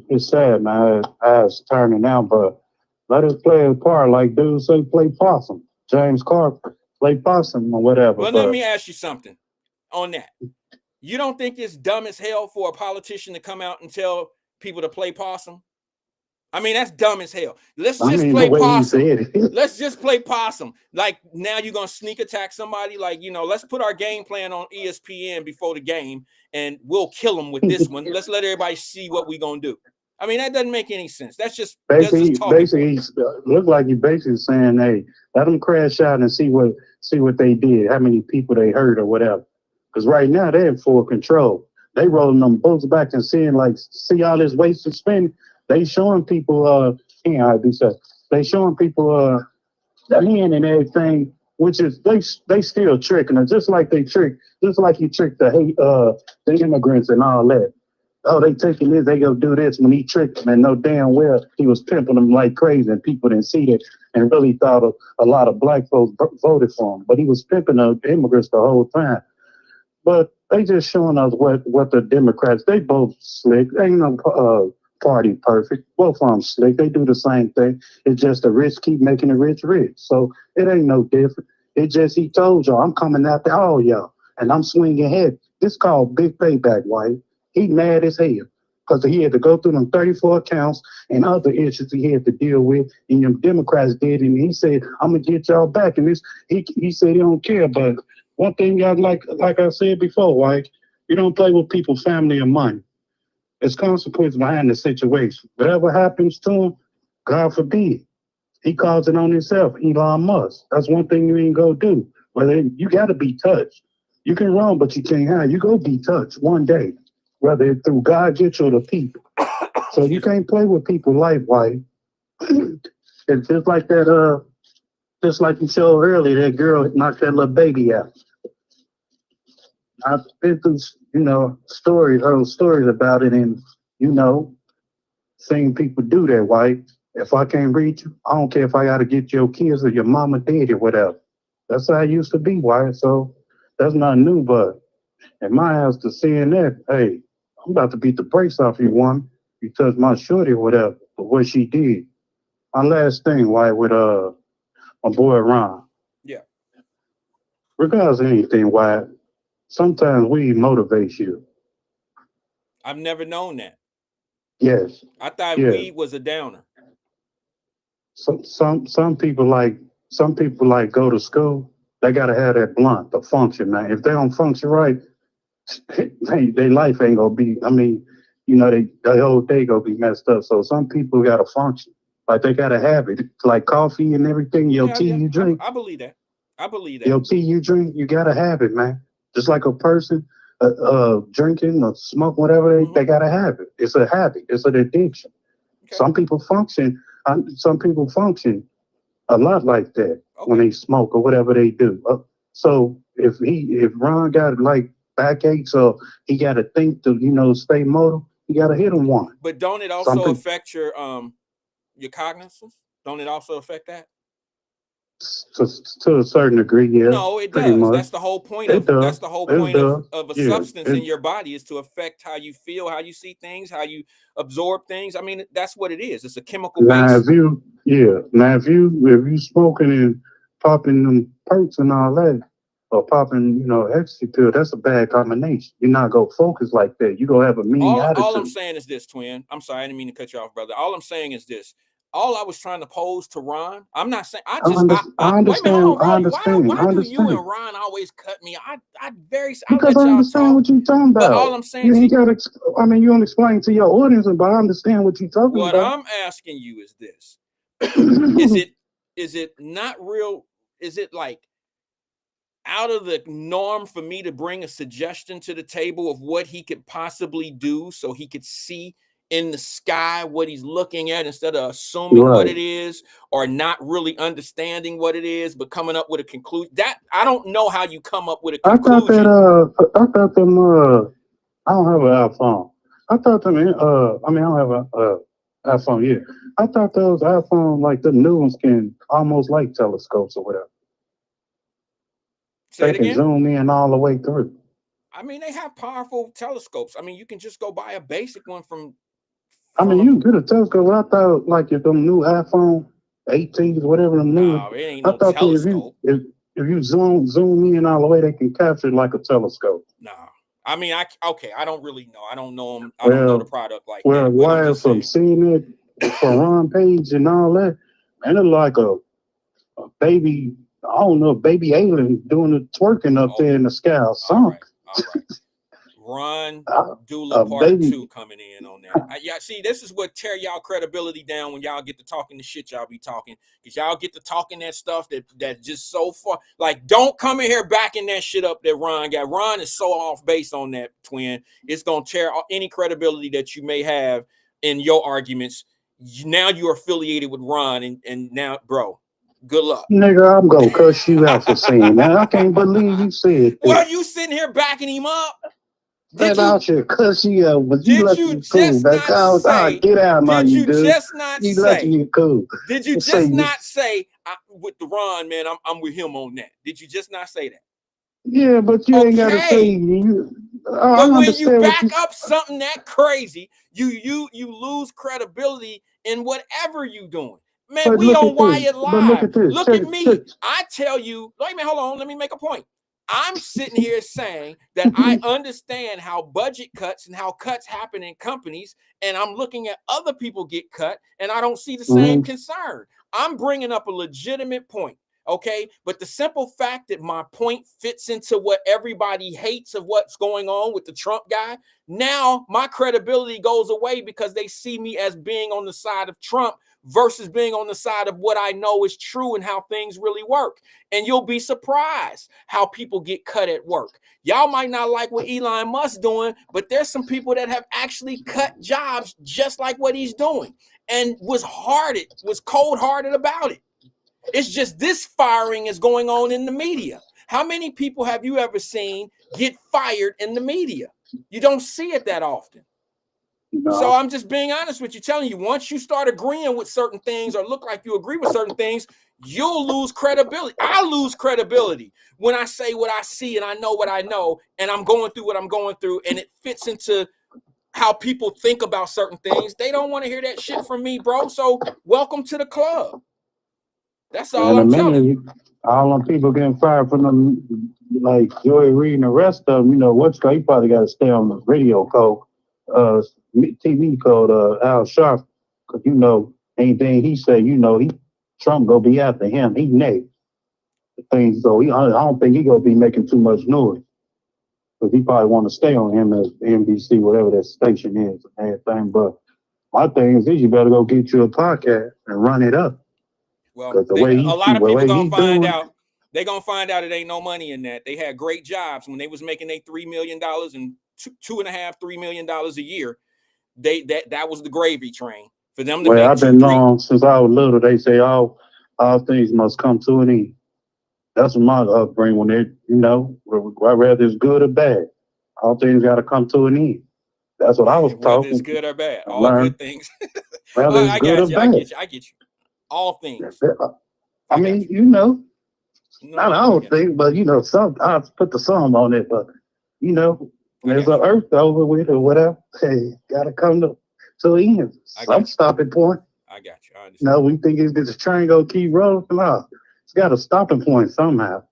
It's sad, man. Eyes turning now, but let us play a part like dudes say play possum. James Carter, play possum or whatever. Well, let me ask you something on that. You don't think it's dumb as hell for a politician to come out and tell people to play possum? I mean, that's dumb as hell. Let's just play possum. Let's just play possum. Like, now you're going to sneak attack somebody. Like, let's put our game plan on ESPN before the game, and we'll kill them with this one. Let's let everybody see what we're going to do. I mean, that doesn't make any sense. That's just basically look like you basically saying, hey, let them crash out and see what they did, how many people they hurt or whatever. Because right now they're in full control. They rolling them boats back and see all this wasted spending. They showing people they showing people the hand and everything, which is they still tricking us, just like you tricked the immigrants and all that. oh, they taking this, they go do this. When he tricked them, and know damn well he was pimping them like crazy, and people didn't see that and really thought a lot of black folks voted for him. But he was pimping the immigrants the whole time. But they just showing us what the Democrats, they both slick. Ain't no party perfect. Both of them slick. They do the same thing. It's just the rich keep making the rich rich. So it ain't no different. It just, he told y'all, I'm coming after all y'all, and I'm swinging heavy. This called big payback, Wyatt. He mad as hell because he had to go through them 34 accounts and other issues he had to deal with, and them Democrats did, and he said, I'm going to get y'all back. And this, he said he don't care, but one thing y'all, like I said before, Wyatt, you don't play with people's family or money. There's consequence behind the situation. Whatever happens to him, God forbid. He calls it on himself, Elon Musk. That's one thing you ain't gonna do. Whether you gotta be touched. You can run, but you can't hide. You go be touched one day, whether it's through God gets you or the people. So you can't play with people's life, White. It's just like that, just like you showed earlier, that girl knocked that little baby out. I've been through, heard stories about it, and, seeing people do that, White. If I can't reach you, I don't care if I got to get your kids or your mama dead or whatever. That's how it used to be, White. So that's not new, but in my house, to seeing that, hey, I'm about to beat the brakes off you, woman. You touched my shorty or whatever, but what she did. My last thing, White, with my boy Ron. Yeah. Regardless of anything, White, sometimes weed motivates you. I've never known that. Yes. I thought weed was a downer. Some people like go to school. They gotta have that blunt to function, man. If they don't function right, their life ain't gonna be. I mean, their whole day gonna be messed up. So some people gotta function. Like they gotta have it. Like coffee and everything. Your tea you drink. I believe that. Your tea you drink, you gotta have it, man. Just like a person drinking or smoke, whatever, they gotta have it. It's a habit. It's an addiction. Okay. Some people function a lot like that when they smoke or whatever they do. So if Ron got like backaches or he got to think to stay motor, he got to hit him one. But don't it also affect your cognizance? Don't it also affect that? To a certain degree, yeah. No, it does. Much. That's the whole point of that's the whole point of a substance in your body, is to affect how you feel, how you see things, how you absorb things. I mean, that's what it is. It's a chemical base. Now if you smoking and popping them perks and all that, or popping, ecstasy pill, that's a bad combination. You're not gonna focus like that. You're gonna have a mean attitude. All I'm saying is this, twin. I'm sorry, I didn't mean to cut you off, brother. All I'm saying is this. All I was trying to pose to Ron, I'm not saying I understand. Wait a minute, hold on, why do you and Ron always cut me? Because I understand what you're talking about. But all I'm saying, you don't explain to your audience, but I understand what you're talking about. What I'm asking you is this: is it not real? Is it like out of the norm for me to bring a suggestion to the table of what he could possibly do, so he could see in the sky what he's looking at, instead of assuming what it is or not really understanding what it is, but coming up with a conclusion? That I don't know how you come up with a conclusion. I thought them I don't have an iPhone. I thought them I don't have a iPhone yet. I thought those iPhones, like the new ones, can almost like telescopes or whatever. Say they can zoom in all the way through. I mean, they have powerful telescopes. I mean, you can just go buy a basic one from you can get a telescope. I thought, like, if them new iPhone 18s, whatever them new. No, it ain't no telescope. If you zoom in all the way, they can capture it like a telescope. No. I mean, I don't really know. I don't know them. I don't know the product like that. Well, why from seeing it for Ron Page and all that, and it's like a baby, I don't know, baby alien doing the twerking up there in the sky or something. All right. Ron Dula Part 2 coming in on that. Yeah, see, this is what tear y'all credibility down when y'all get to talking the shit y'all be talking, because y'all get to talking that stuff that just so far. Like, don't come in here backing that shit up that Ron got. Ron is so off base on that, twin. It's gonna tear any credibility that you may have in your arguments. Now you're affiliated with Ron, and now, bro, good luck. Nigga, I'm gonna cuss you out for saying that. I can't believe you said that. Well, you sitting here backing him up. Man, I should cuss you out, but you Did lucky you you cool. just Man, not calm down. say? Get out on Did you, you dude. just not You lucky say? you cool. Did you Say just you- not say with the Ron, man? I'm with him on that. Did you just not say that? Yeah, but you ain't gotta say Okay. you. But I when you understand what back you. up something that crazy, you lose credibility in whatever you doing. Man, But we look on at this. Wyatt But look Live. at this. Look Check, at me. check. I tell you, wait a minute, hold on. Let me make a point. I'm sitting here saying that I understand how budget cuts and how cuts happen in companies, and I'm looking at other people get cut, and I don't see the same concern. I'm bringing up a legitimate point, okay? But the simple fact that my point fits into what everybody hates of what's going on with the Trump guy, now my credibility goes away because they see me as being on the side of Trump versus being on the side of what I know is true and how things really work. And you'll be surprised how people get cut at work. Y'all might not like what Elon Musk's doing, but there's some people that have actually cut jobs just like what he's doing and was cold-hearted about it. It's just this firing is going on in the media. How many people have you ever seen get fired in the media? You don't see it that often. No. So I'm just being honest with you, telling you, once you start agreeing with certain things or look like you agree with certain things, you'll lose credibility. I lose credibility when I say what I see and I know what I know, and I'm going through what I'm going through, and it fits into how people think about certain things. They don't want to hear that shit from me, bro. So welcome to the club. That's all I'm telling you. All them people getting fired from them, like Joey Reid and the rest of them, what's he probably got to stay on the radio code, TV code, Al Sharp, because anything he say, Trump gonna be after him. He next. Things so I don't think he gonna be making too much noise, because he probably want to stay on him as NBC, whatever that station is and everything. But my thing is, you better go get you a podcast and run it up. Well, a lot of people gonna find out. They're gonna find out it ain't no money in that. They had great jobs when they was making their $3 million and $2.5–3 million a year. That was the gravy train for them to make. I've been known since I was little. They say all things must come to an end. That's what my upbringing. When whether it's good or bad, all things got to come to an end. That's what I was taught. Whether it's good or bad, all good things. Whether it's good or bad. I get you. All things. I mean, not all things, but some. I put the song on it, but there's an earth over with or whatever. Hey, gotta come to an end. Some stopping point. I got you. I understand. We think it's the train gonna keep rolling. No, it's got a stopping point somehow.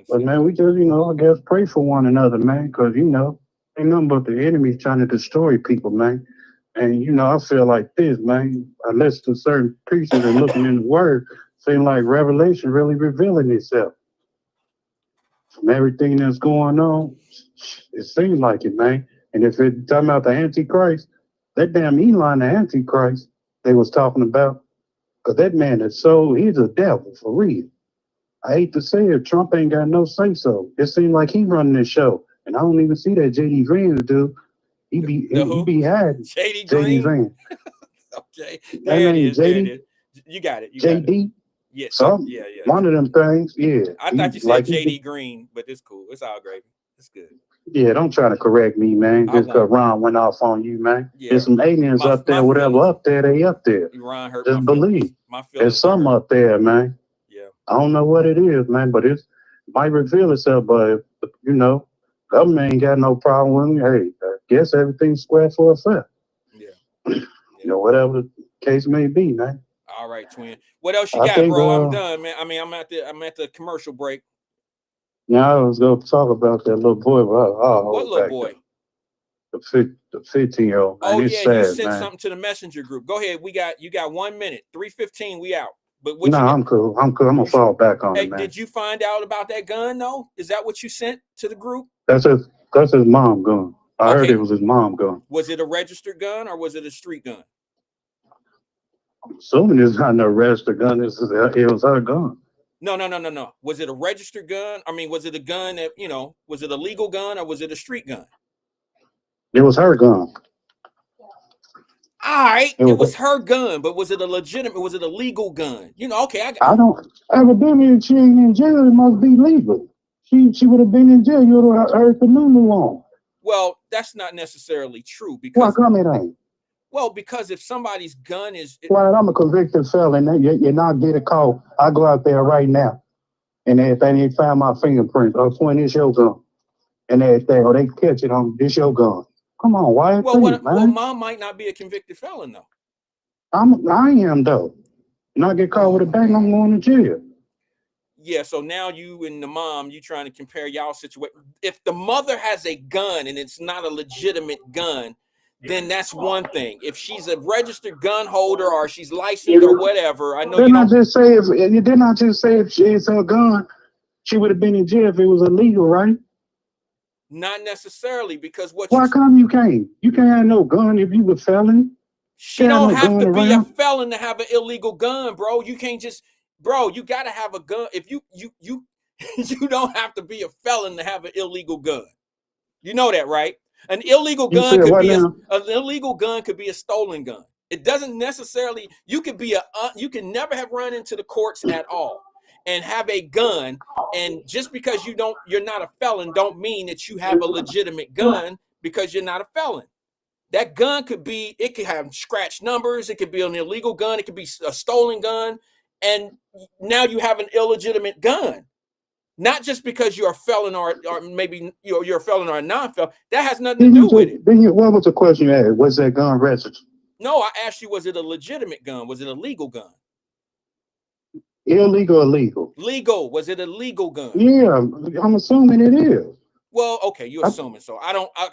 But man, we just I guess pray for one another, man, because ain't nothing but the enemy trying to destroy people, man. And I feel like this, man. I listen to certain preachers and looking in the Word, seem like Revelation really revealing itself. From everything that's going on, it seems like it, man. And if it's talking about the Antichrist, that damn Elon, the Antichrist they was talking about, because that man he's a devil for real. I hate to say it, Trump ain't got no say so. It seems like he running this show, and I don't even see that JD Green dude. He be hiding. JD Green. Okay, there it is. You got it. JD. Yes. Yeah. One of them things. Yeah. I thought you said JD Green, but it's cool. It's all gravy. It's good. Yeah, don't try to correct me, man. Just because Ron went off on you, man. Yeah. There's some aliens up there, whatever up there, they up there. Ron hurt just my believe. My there's some up there, man. Yeah. I don't know what it is, man, but it might reveal itself. But government ain't got no problem with me. Hey, I guess everything's square for a fair. Yeah. Whatever the case may be, man. All right, twin. What else you got, bro? I'm done, man. I mean, I'm at the commercial break. Yeah, I was going to talk about that little boy. What little boy? The 15-year-old. Oh, it's yeah, sad, you sent man. something to the messenger group. Go ahead. You got 1 minute. 3:15. We out. But I'm cool. I'm gonna fall back on it, man. Did you find out about that gun though? Is that what you sent to the group? That's his mom gun. I heard it was his mom gun. Was it a registered gun or was it a street gun? I'm assuming it's not no registered gun. It was her gun. No. Was it a registered gun? I mean, was it a gun that, was it a legal gun or was it a street gun? It was her gun. All right, it was her gun, but was it a legal gun? Okay, I don't. Evidently, she ain't in jail. It must be legal. She would have been in jail. You would have heard the new on. Well, that's not necessarily true Why because, come it ain't? well, because if somebody's gun is, Well, I'm a convicted felon. You're not getting caught. I go out there right now, and everything they find my fingerprints. Oh, twin, this your gun, and everything. Or they catch it on this your gun. Come on, Wyatt, well, please, well, man. mom might not be a convicted felon though. I am though. Not get caught with a bang, I'm going to jail. Yeah, so now you and the mom, you trying to compare y'all situation. If the mother has a gun and it's not a legitimate gun, then that's one thing. If she's a registered gun holder or she's licensed or whatever, I know you Didn't I don't. just say if it's her gun, she would have been in jail if it was illegal, right? Not necessarily, because what you, Why come you can't? You can't have no gun if you a felon. she Can't don't no have gun to be a around. felon to have an illegal gun, bro. You can't just, bro, you got to have a gun. If you you don't have to be a felon to have an illegal gun. You know that, right? An illegal You gun said could what be now? an illegal gun could be a stolen gun. It doesn't necessarily, you could be you can never have run into the courts at all and have a gun, and just because you're not a felon don't mean that you have a legitimate gun because you're not a felon. That gun it could have scratch numbers, it could be an illegal gun, it could be a stolen gun, and now you have an illegitimate gun. Not just because you're a felon or maybe you're a felon or a non-felon. That has nothing to do with it. What was the question you asked? Was that gun registered? No, I asked you, was it a legitimate gun? Was it a legal gun? Illegal or legal? Legal. Was it a legal gun? Yeah, I'm assuming it is. Well, okay, you're assuming. So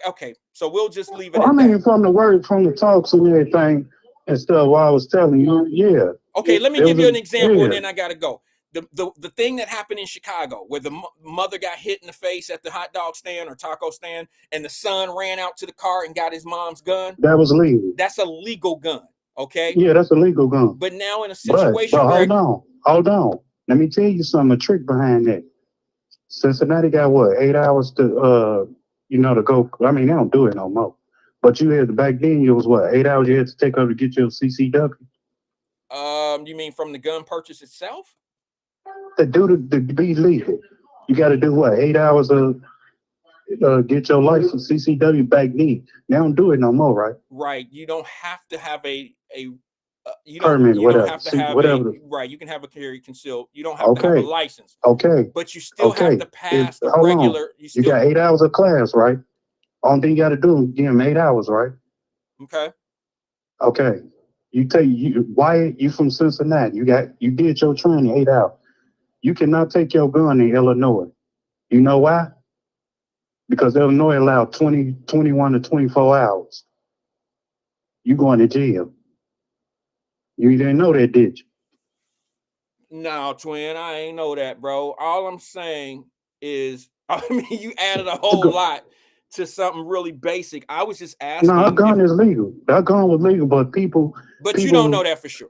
okay, so we'll just leave it Well, at I mean, that. from the talks and everything and stuff, while I was telling you, yeah. Okay, let me give you an example, and then I gotta go. The thing that happened in Chicago, where the mother got hit in the face at the hot dog stand or taco stand, and the son ran out to the car and got his mom's gun. That was legal. That's a legal gun. Okay. Yeah, that's a legal gun. But now in a situation but where, hold on. Let me tell you something. A trick behind that. Cincinnati got what, 8 hours to to go. I mean, they don't do it no more. But you had back then, it was what, 8 hours you had to take up to get your CCW. You mean from the gun purchase itself? To be legal, you got to do what, 8 hours to get your license, CCW back then. They don't do it no more, right? Right. You don't have to have you permit, don't have to have whatever. right. You can have a carry concealed. You don't have to have a license. Okay. But you still have to pass the hold regular. on. You got 8 hours of class, right? Only thing you got to do is give them 8 hours, right? Okay. Okay. Wyatt, you from Cincinnati. You did your training 8 hours. You cannot take your gun in Illinois. You know why? Because Illinois allowed 21 to 24 hours. You going to jail. You didn't know that, did you? No, twin, I ain't know that, bro. All I'm saying is, I mean, you added a whole lot to something really basic. I was just asking. No, that gun is legal. That gun was legal, but people. But you don't know that for sure.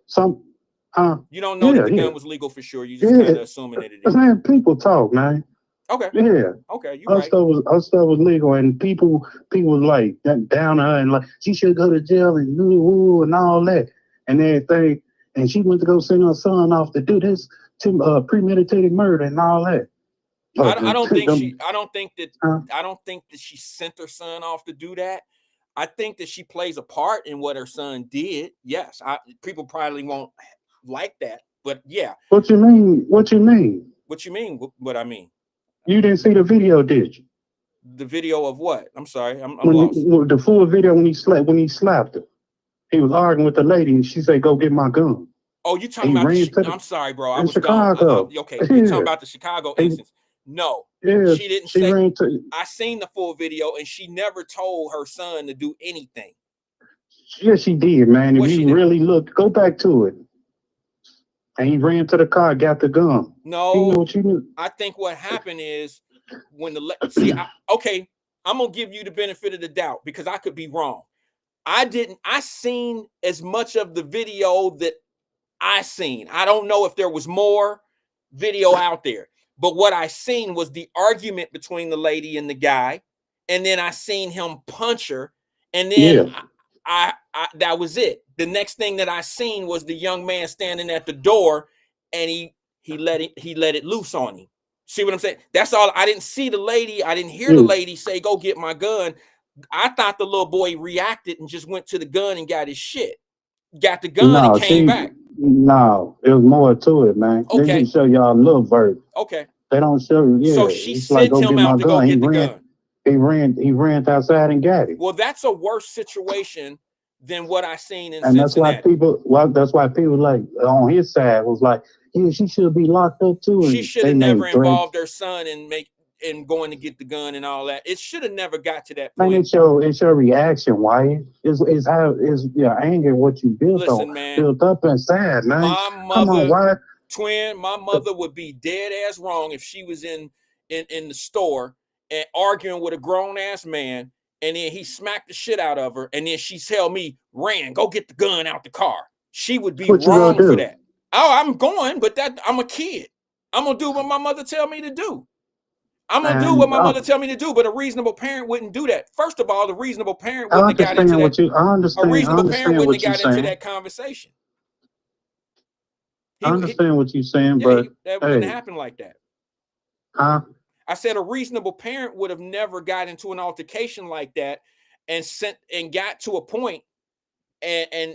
You don't know that the gun was legal for sure. You just kind of assuming that it is. Man, people talk, man. Okay. Yeah. Okay, you're right. Our stuff was legal, and people was like down on her and like she should go to jail and and all that and everything. And she went to go send her son off to do this premeditated murder and all that. I don't think that she sent her son off to do that. I think that she plays a part in what her son did. Yes, people probably won't like that, but yeah. What you mean? What you mean? What you mean? What I mean? You didn't see the video, did you? The video of what? I'm sorry, I'm lost. The full video when he slapped her. He was arguing with the lady, and she said, "Go get my gun." Oh, you talking about? I'm sorry, bro. I was Chicago. Gone. Okay, you talking about the Chicago instance? No, she didn't say. I seen the full video, and she never told her son to do anything. Yes, she did, man. If you really look, go back to it. And he ran to the car, got the gun. No, I think what happened is when okay, I'm gonna give you the benefit of the doubt because I could be wrong. I seen as much of the video that I seen. I don't know if there was more video out there, but what I seen was the argument between the lady and the guy, and then I seen him punch her, and then I that was it. The next thing that I seen was the young man standing at the door, and he let it loose on him. See what I'm saying? That's all. I didn't see the lady. I didn't hear the lady say, "Go get my gun." I thought the little boy reacted and just went to the gun and got his shit. Got the gun and came back. No, it was more to it, man. Okay. They just show y'all a little version. Okay. They don't show you. Yeah. So she it's like, sent him out to go get the gun. He ran outside and got it. Well, that's a worse situation than what I seen in and Cincinnati. That's why people like on his side was like, yeah, she should be locked up too. She should have never involved her son and going to get the gun and all that. It should have never got to that point. Man, it's your reaction, Wyatt. It's how it's your anger, what you built up inside, man. My mother, come on, Wyatt. Twin, my mother would be dead ass wrong if she was in the store and arguing with a grown ass man, and then he smacked the shit out of her, and then she tell me, Rand, go get the gun out the car. She would be wrong for that. Oh, I'm going, but I'm a kid. I'm gonna do what my mother tell me to do. I'm gonna do what my mother tell me to do, but a reasonable parent wouldn't do that. First of all, the reasonable parent wouldn't have got into that. A reasonable parent wouldn't have got into that conversation. I understand what you're saying, but that wouldn't happen like that. Huh? I said a reasonable parent would have never got into an altercation like that and got to a point and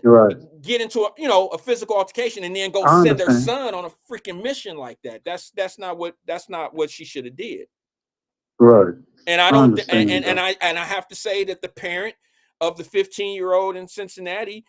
get into a physical altercation and then go send their son on a freaking mission like that. That's not what she should have did. Right. And I don't and I have to say that the parent of the 15-year-old in Cincinnati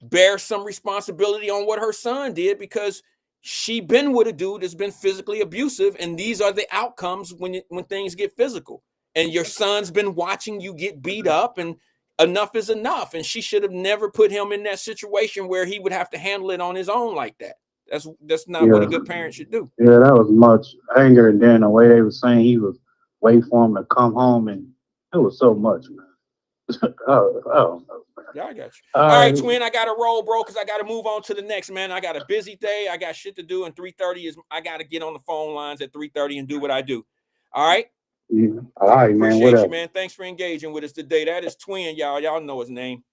bears some responsibility on what her son did, because she been with a dude that's been physically abusive, and these are the outcomes when things get physical. And your son's been watching you get beat up, and enough is enough. And she should have never put him in that situation where he would have to handle it on his own like that. That's not what a good parent should do. Yeah, that was much anger, and then the way they were saying he was wait for him to come home, and it was so much, man. oh. Yeah, I got you. All right, Twin, I got to roll, bro, because I got to move on to the next, man. I got a busy day. I got shit to do, and 3:30 I got to get on the phone lines at 3:30 and do what I do. All right? Yeah. All right, man. Appreciate you, man. Thanks for engaging with us today. That is Twin, y'all. Y'all know his name.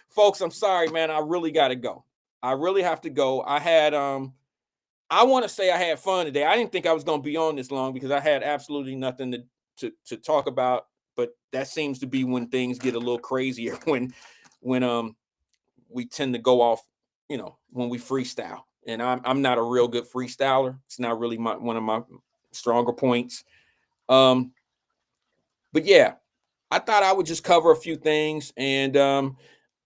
Folks, I'm sorry, man. I really got to go. I really have to go. I had, I want to say I had fun today. I didn't think I was going to be on this long because I had absolutely nothing to talk about. But that seems to be when things get a little crazier, when we tend to go off, when we freestyle. And I'm not a real good freestyler. It's not really one of my stronger points. But yeah, I thought I would just cover a few things. And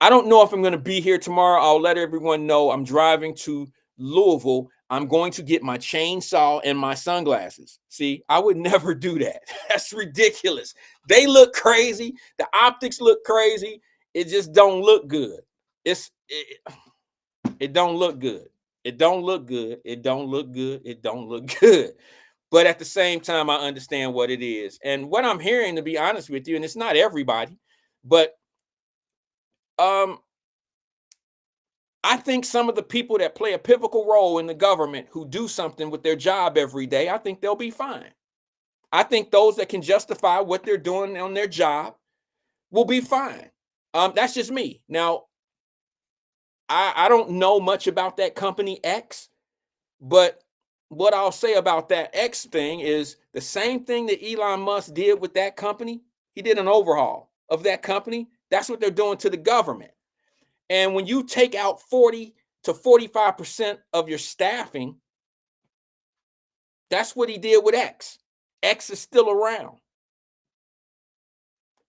I don't know if I'm going to be here tomorrow. I'll let everyone know I'm driving to Louisville. I'm going to get my chainsaw and my sunglasses. See, I would never do that. That's ridiculous. They look crazy. The optics look crazy. It just don't look good. It don't look good. It don't look good. It don't look good. It don't look good. But at the same time, I understand what it is. And what I'm hearing, to be honest with you, and it's not everybody, but I think some of the people that play a pivotal role in the government who do something with their job every day, I think they'll be fine. I think those that can justify what they're doing on their job will be fine. That's just me. Now, I don't know much about that company X, but what I'll say about that X thing is the same thing that Elon Musk did with that company. He did an overhaul of that company. That's what they're doing to the government. And when you take out 40 to 45% of your staffing, that's what he did with X. X is still around.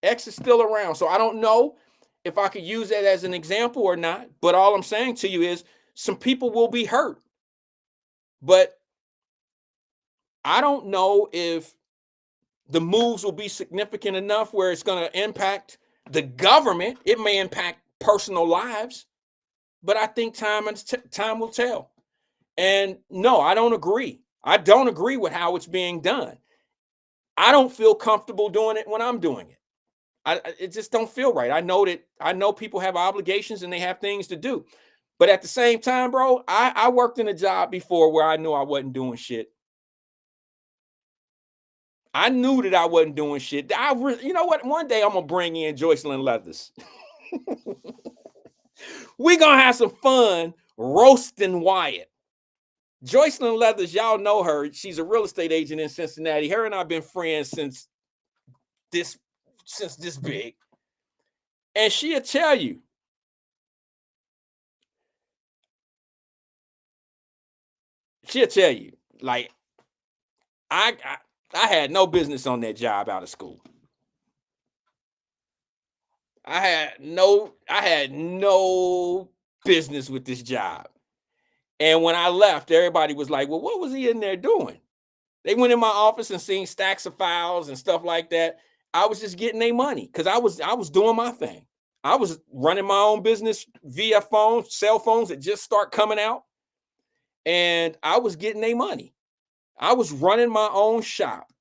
X is still around. So I don't know if I could use that as an example or not, but all I'm saying to you is some people will be hurt. But I don't know if the moves will be significant enough where it's going to impact the government. It may impact personal lives, but I think time will tell. And no, I don't agree. I don't agree with how it's being done. I don't feel comfortable doing it when I'm doing it. It just don't feel right. I know people have obligations and they have things to do, but at the same time, bro, I worked in a job before where I knew I wasn't doing shit. I knew that I wasn't doing shit. You know what? One day I'm gonna bring in Joycelyn Leathers. We're going to have some fun roasting Wyatt. Joycelyn Leathers, y'all know her. She's a real estate agent in Cincinnati. Her and I have been friends since this big, and she'll tell you. She'll tell you, like, I had no business on that job out of school. I had no business with this job. And when I left, everybody was like, well, what was he in there doing? They went in my office and seen stacks of files and stuff like that. I was just getting their money because I was doing my thing. I was running my own business via phones, cell phones that just start coming out. And I was getting their money. I was running my own shop.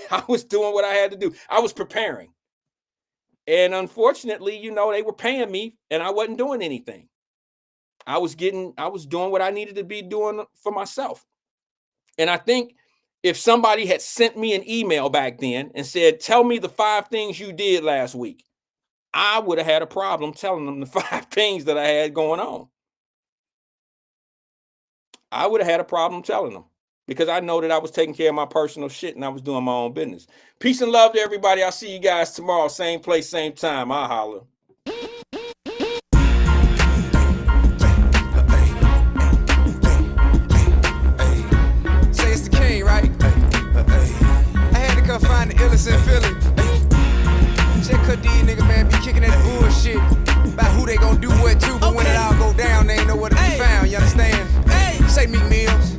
I was doing what I had to do. I was preparing. And unfortunately, you know, they were paying me and I wasn't doing anything. I was doing what I needed to be doing for myself. And I think if somebody had sent me an email back then and said, tell me the 5 things you did last week, I would have had a problem telling them the 5 things that I had going on. I would have had a problem telling them because I know that I was taking care of my personal shit and I was doing my own business. Peace and love to everybody. I'll see you guys tomorrow. Same place, same time. I'll holler. Say it's the king, right? I had to come find the illest in Philly. Check cut these niggas, man, be kicking that bullshit about who they gonna do what to, but when it all go down, they ain't know where to be found, you understand? Say Meek Mills.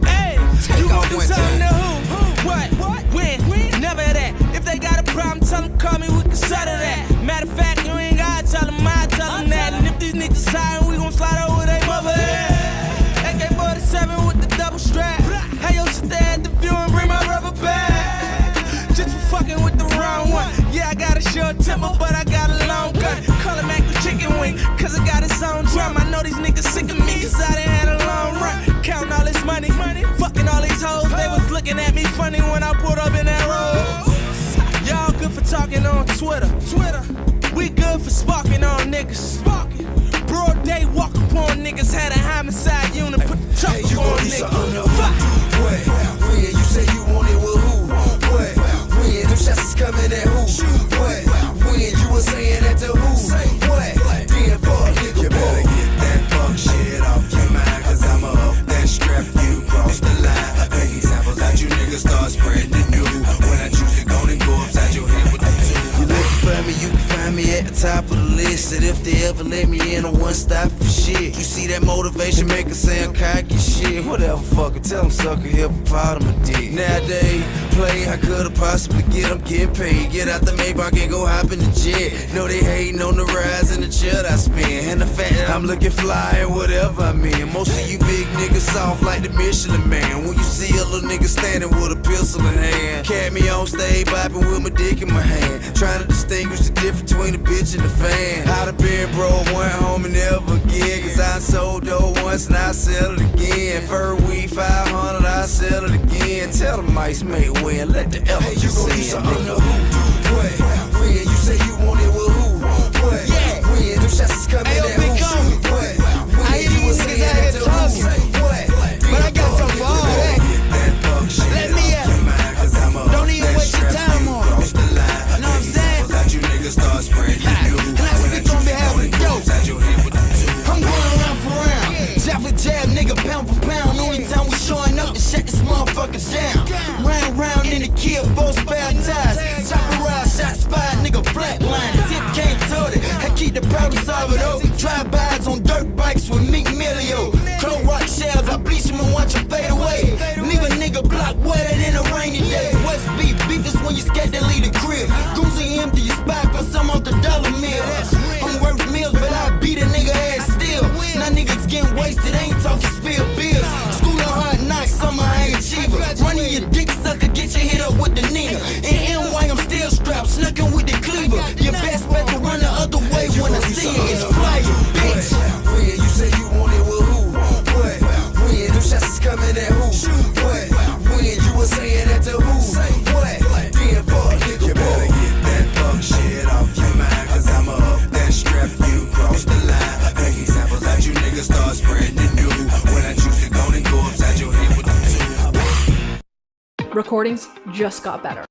You gon' do something to who? What? When? Never that. If they got a problem, tell them call me, we can settle that. Matter of fact, you ain't gotta tell them, I tell them that. And if these niggas high, we gon' slide over they mother head. AK-47 with the double strap. Hey, yo, sit there at the view and bring my rubber back. Just for fucking with the wrong one. Yeah, I got a short temper, but I got a long gun. Call him Mac the chicken wing, cause I got his own drum. I know these niggas sick of me, cause I done had a long run. Counting all this money, fucking all these hoes. They was looking at me funny when I pulled up in that road. Y'all good for talking on Twitter. We good for sparking on niggas. Broad day walk upon niggas. Had a homicide unit, put the truck on niggas. When you say you want it with who? What? When them shots is coming at who? What? When you was saying that to who? What? Then fuck nigga, you better get that fuck shit off your mind, cause I'ma up that strap you cross the line. Make examples out you niggas start spreading the news. When I choose to go, then go upside your head with the two. You looking for me, you can find me at the top of the list. And if they ever let me in, on one stop for shit. You see that motivation make a sound cocky shit. Whatever, fucker, tell them sucker hippopotamus dick. Nowadays, play, how could I possibly get them getting paid? Get out the Maybach and go hop in the jet. Know they hating on the rise and the chill I spend. And the fact that I'm looking fly and whatever I mean. Most of you big niggas soft like the Michelin Man. When you see a little nigga standing with a pistol in hand. Cat me on stage, bopping with my dick in my hand. Trying to distinguish the difference between the bitch and the fan. How the been broke, one home and never again. Cause I sold dough once and I sell it again. Fur weed 500, I sell it again. Tell the mice make win, let the elephant sing. What? When you say you want it with who? What? When them shots is coming at who? What? When you was saying that to who? What? But I got some for all that. Let me out. Don't even waste your time on it. You know what I'm saying? Start spreading the news. And I speak on behalf of the dope. I'm going around for round. Jab for jab, nigga, pound for pound. Only time we showing up to shut this motherfucker down. Round in the kill, both spare ties. Chopper ride, shot spy, nigga, flatline. Tip can't tote it. I keep the problem solver though. Drive-bys on dirt bikes with Meek Millio. Clone rock shells, I bleach them and watch them fade away. Leave a nigga block wetter than a rainy day. West beef is when you scared to leave the crib. Goosey empty your spot for some off the dollar meal. I'm worth meals, but I beat a nigga ass still. Now niggas getting wasted, ain't talking spill bills. School on hard knocks, I'm a high achiever. Running your dick sucker, get your hit up with the Nina. In NY, I'm still strapped, snucking with the cleaver. Your best bet to run the other way when I see it is fire, bitch. When you say you want it with who? What? When them shots is coming at who? What? When you was saying that to who? What? Then fuck nigga, you better get that fuck shit off your mind, cause I'ma up that strap you cross the line. Make examples out you niggas start spreading the news. When I choose to go, then go upside your head with the two. Recordings just got better.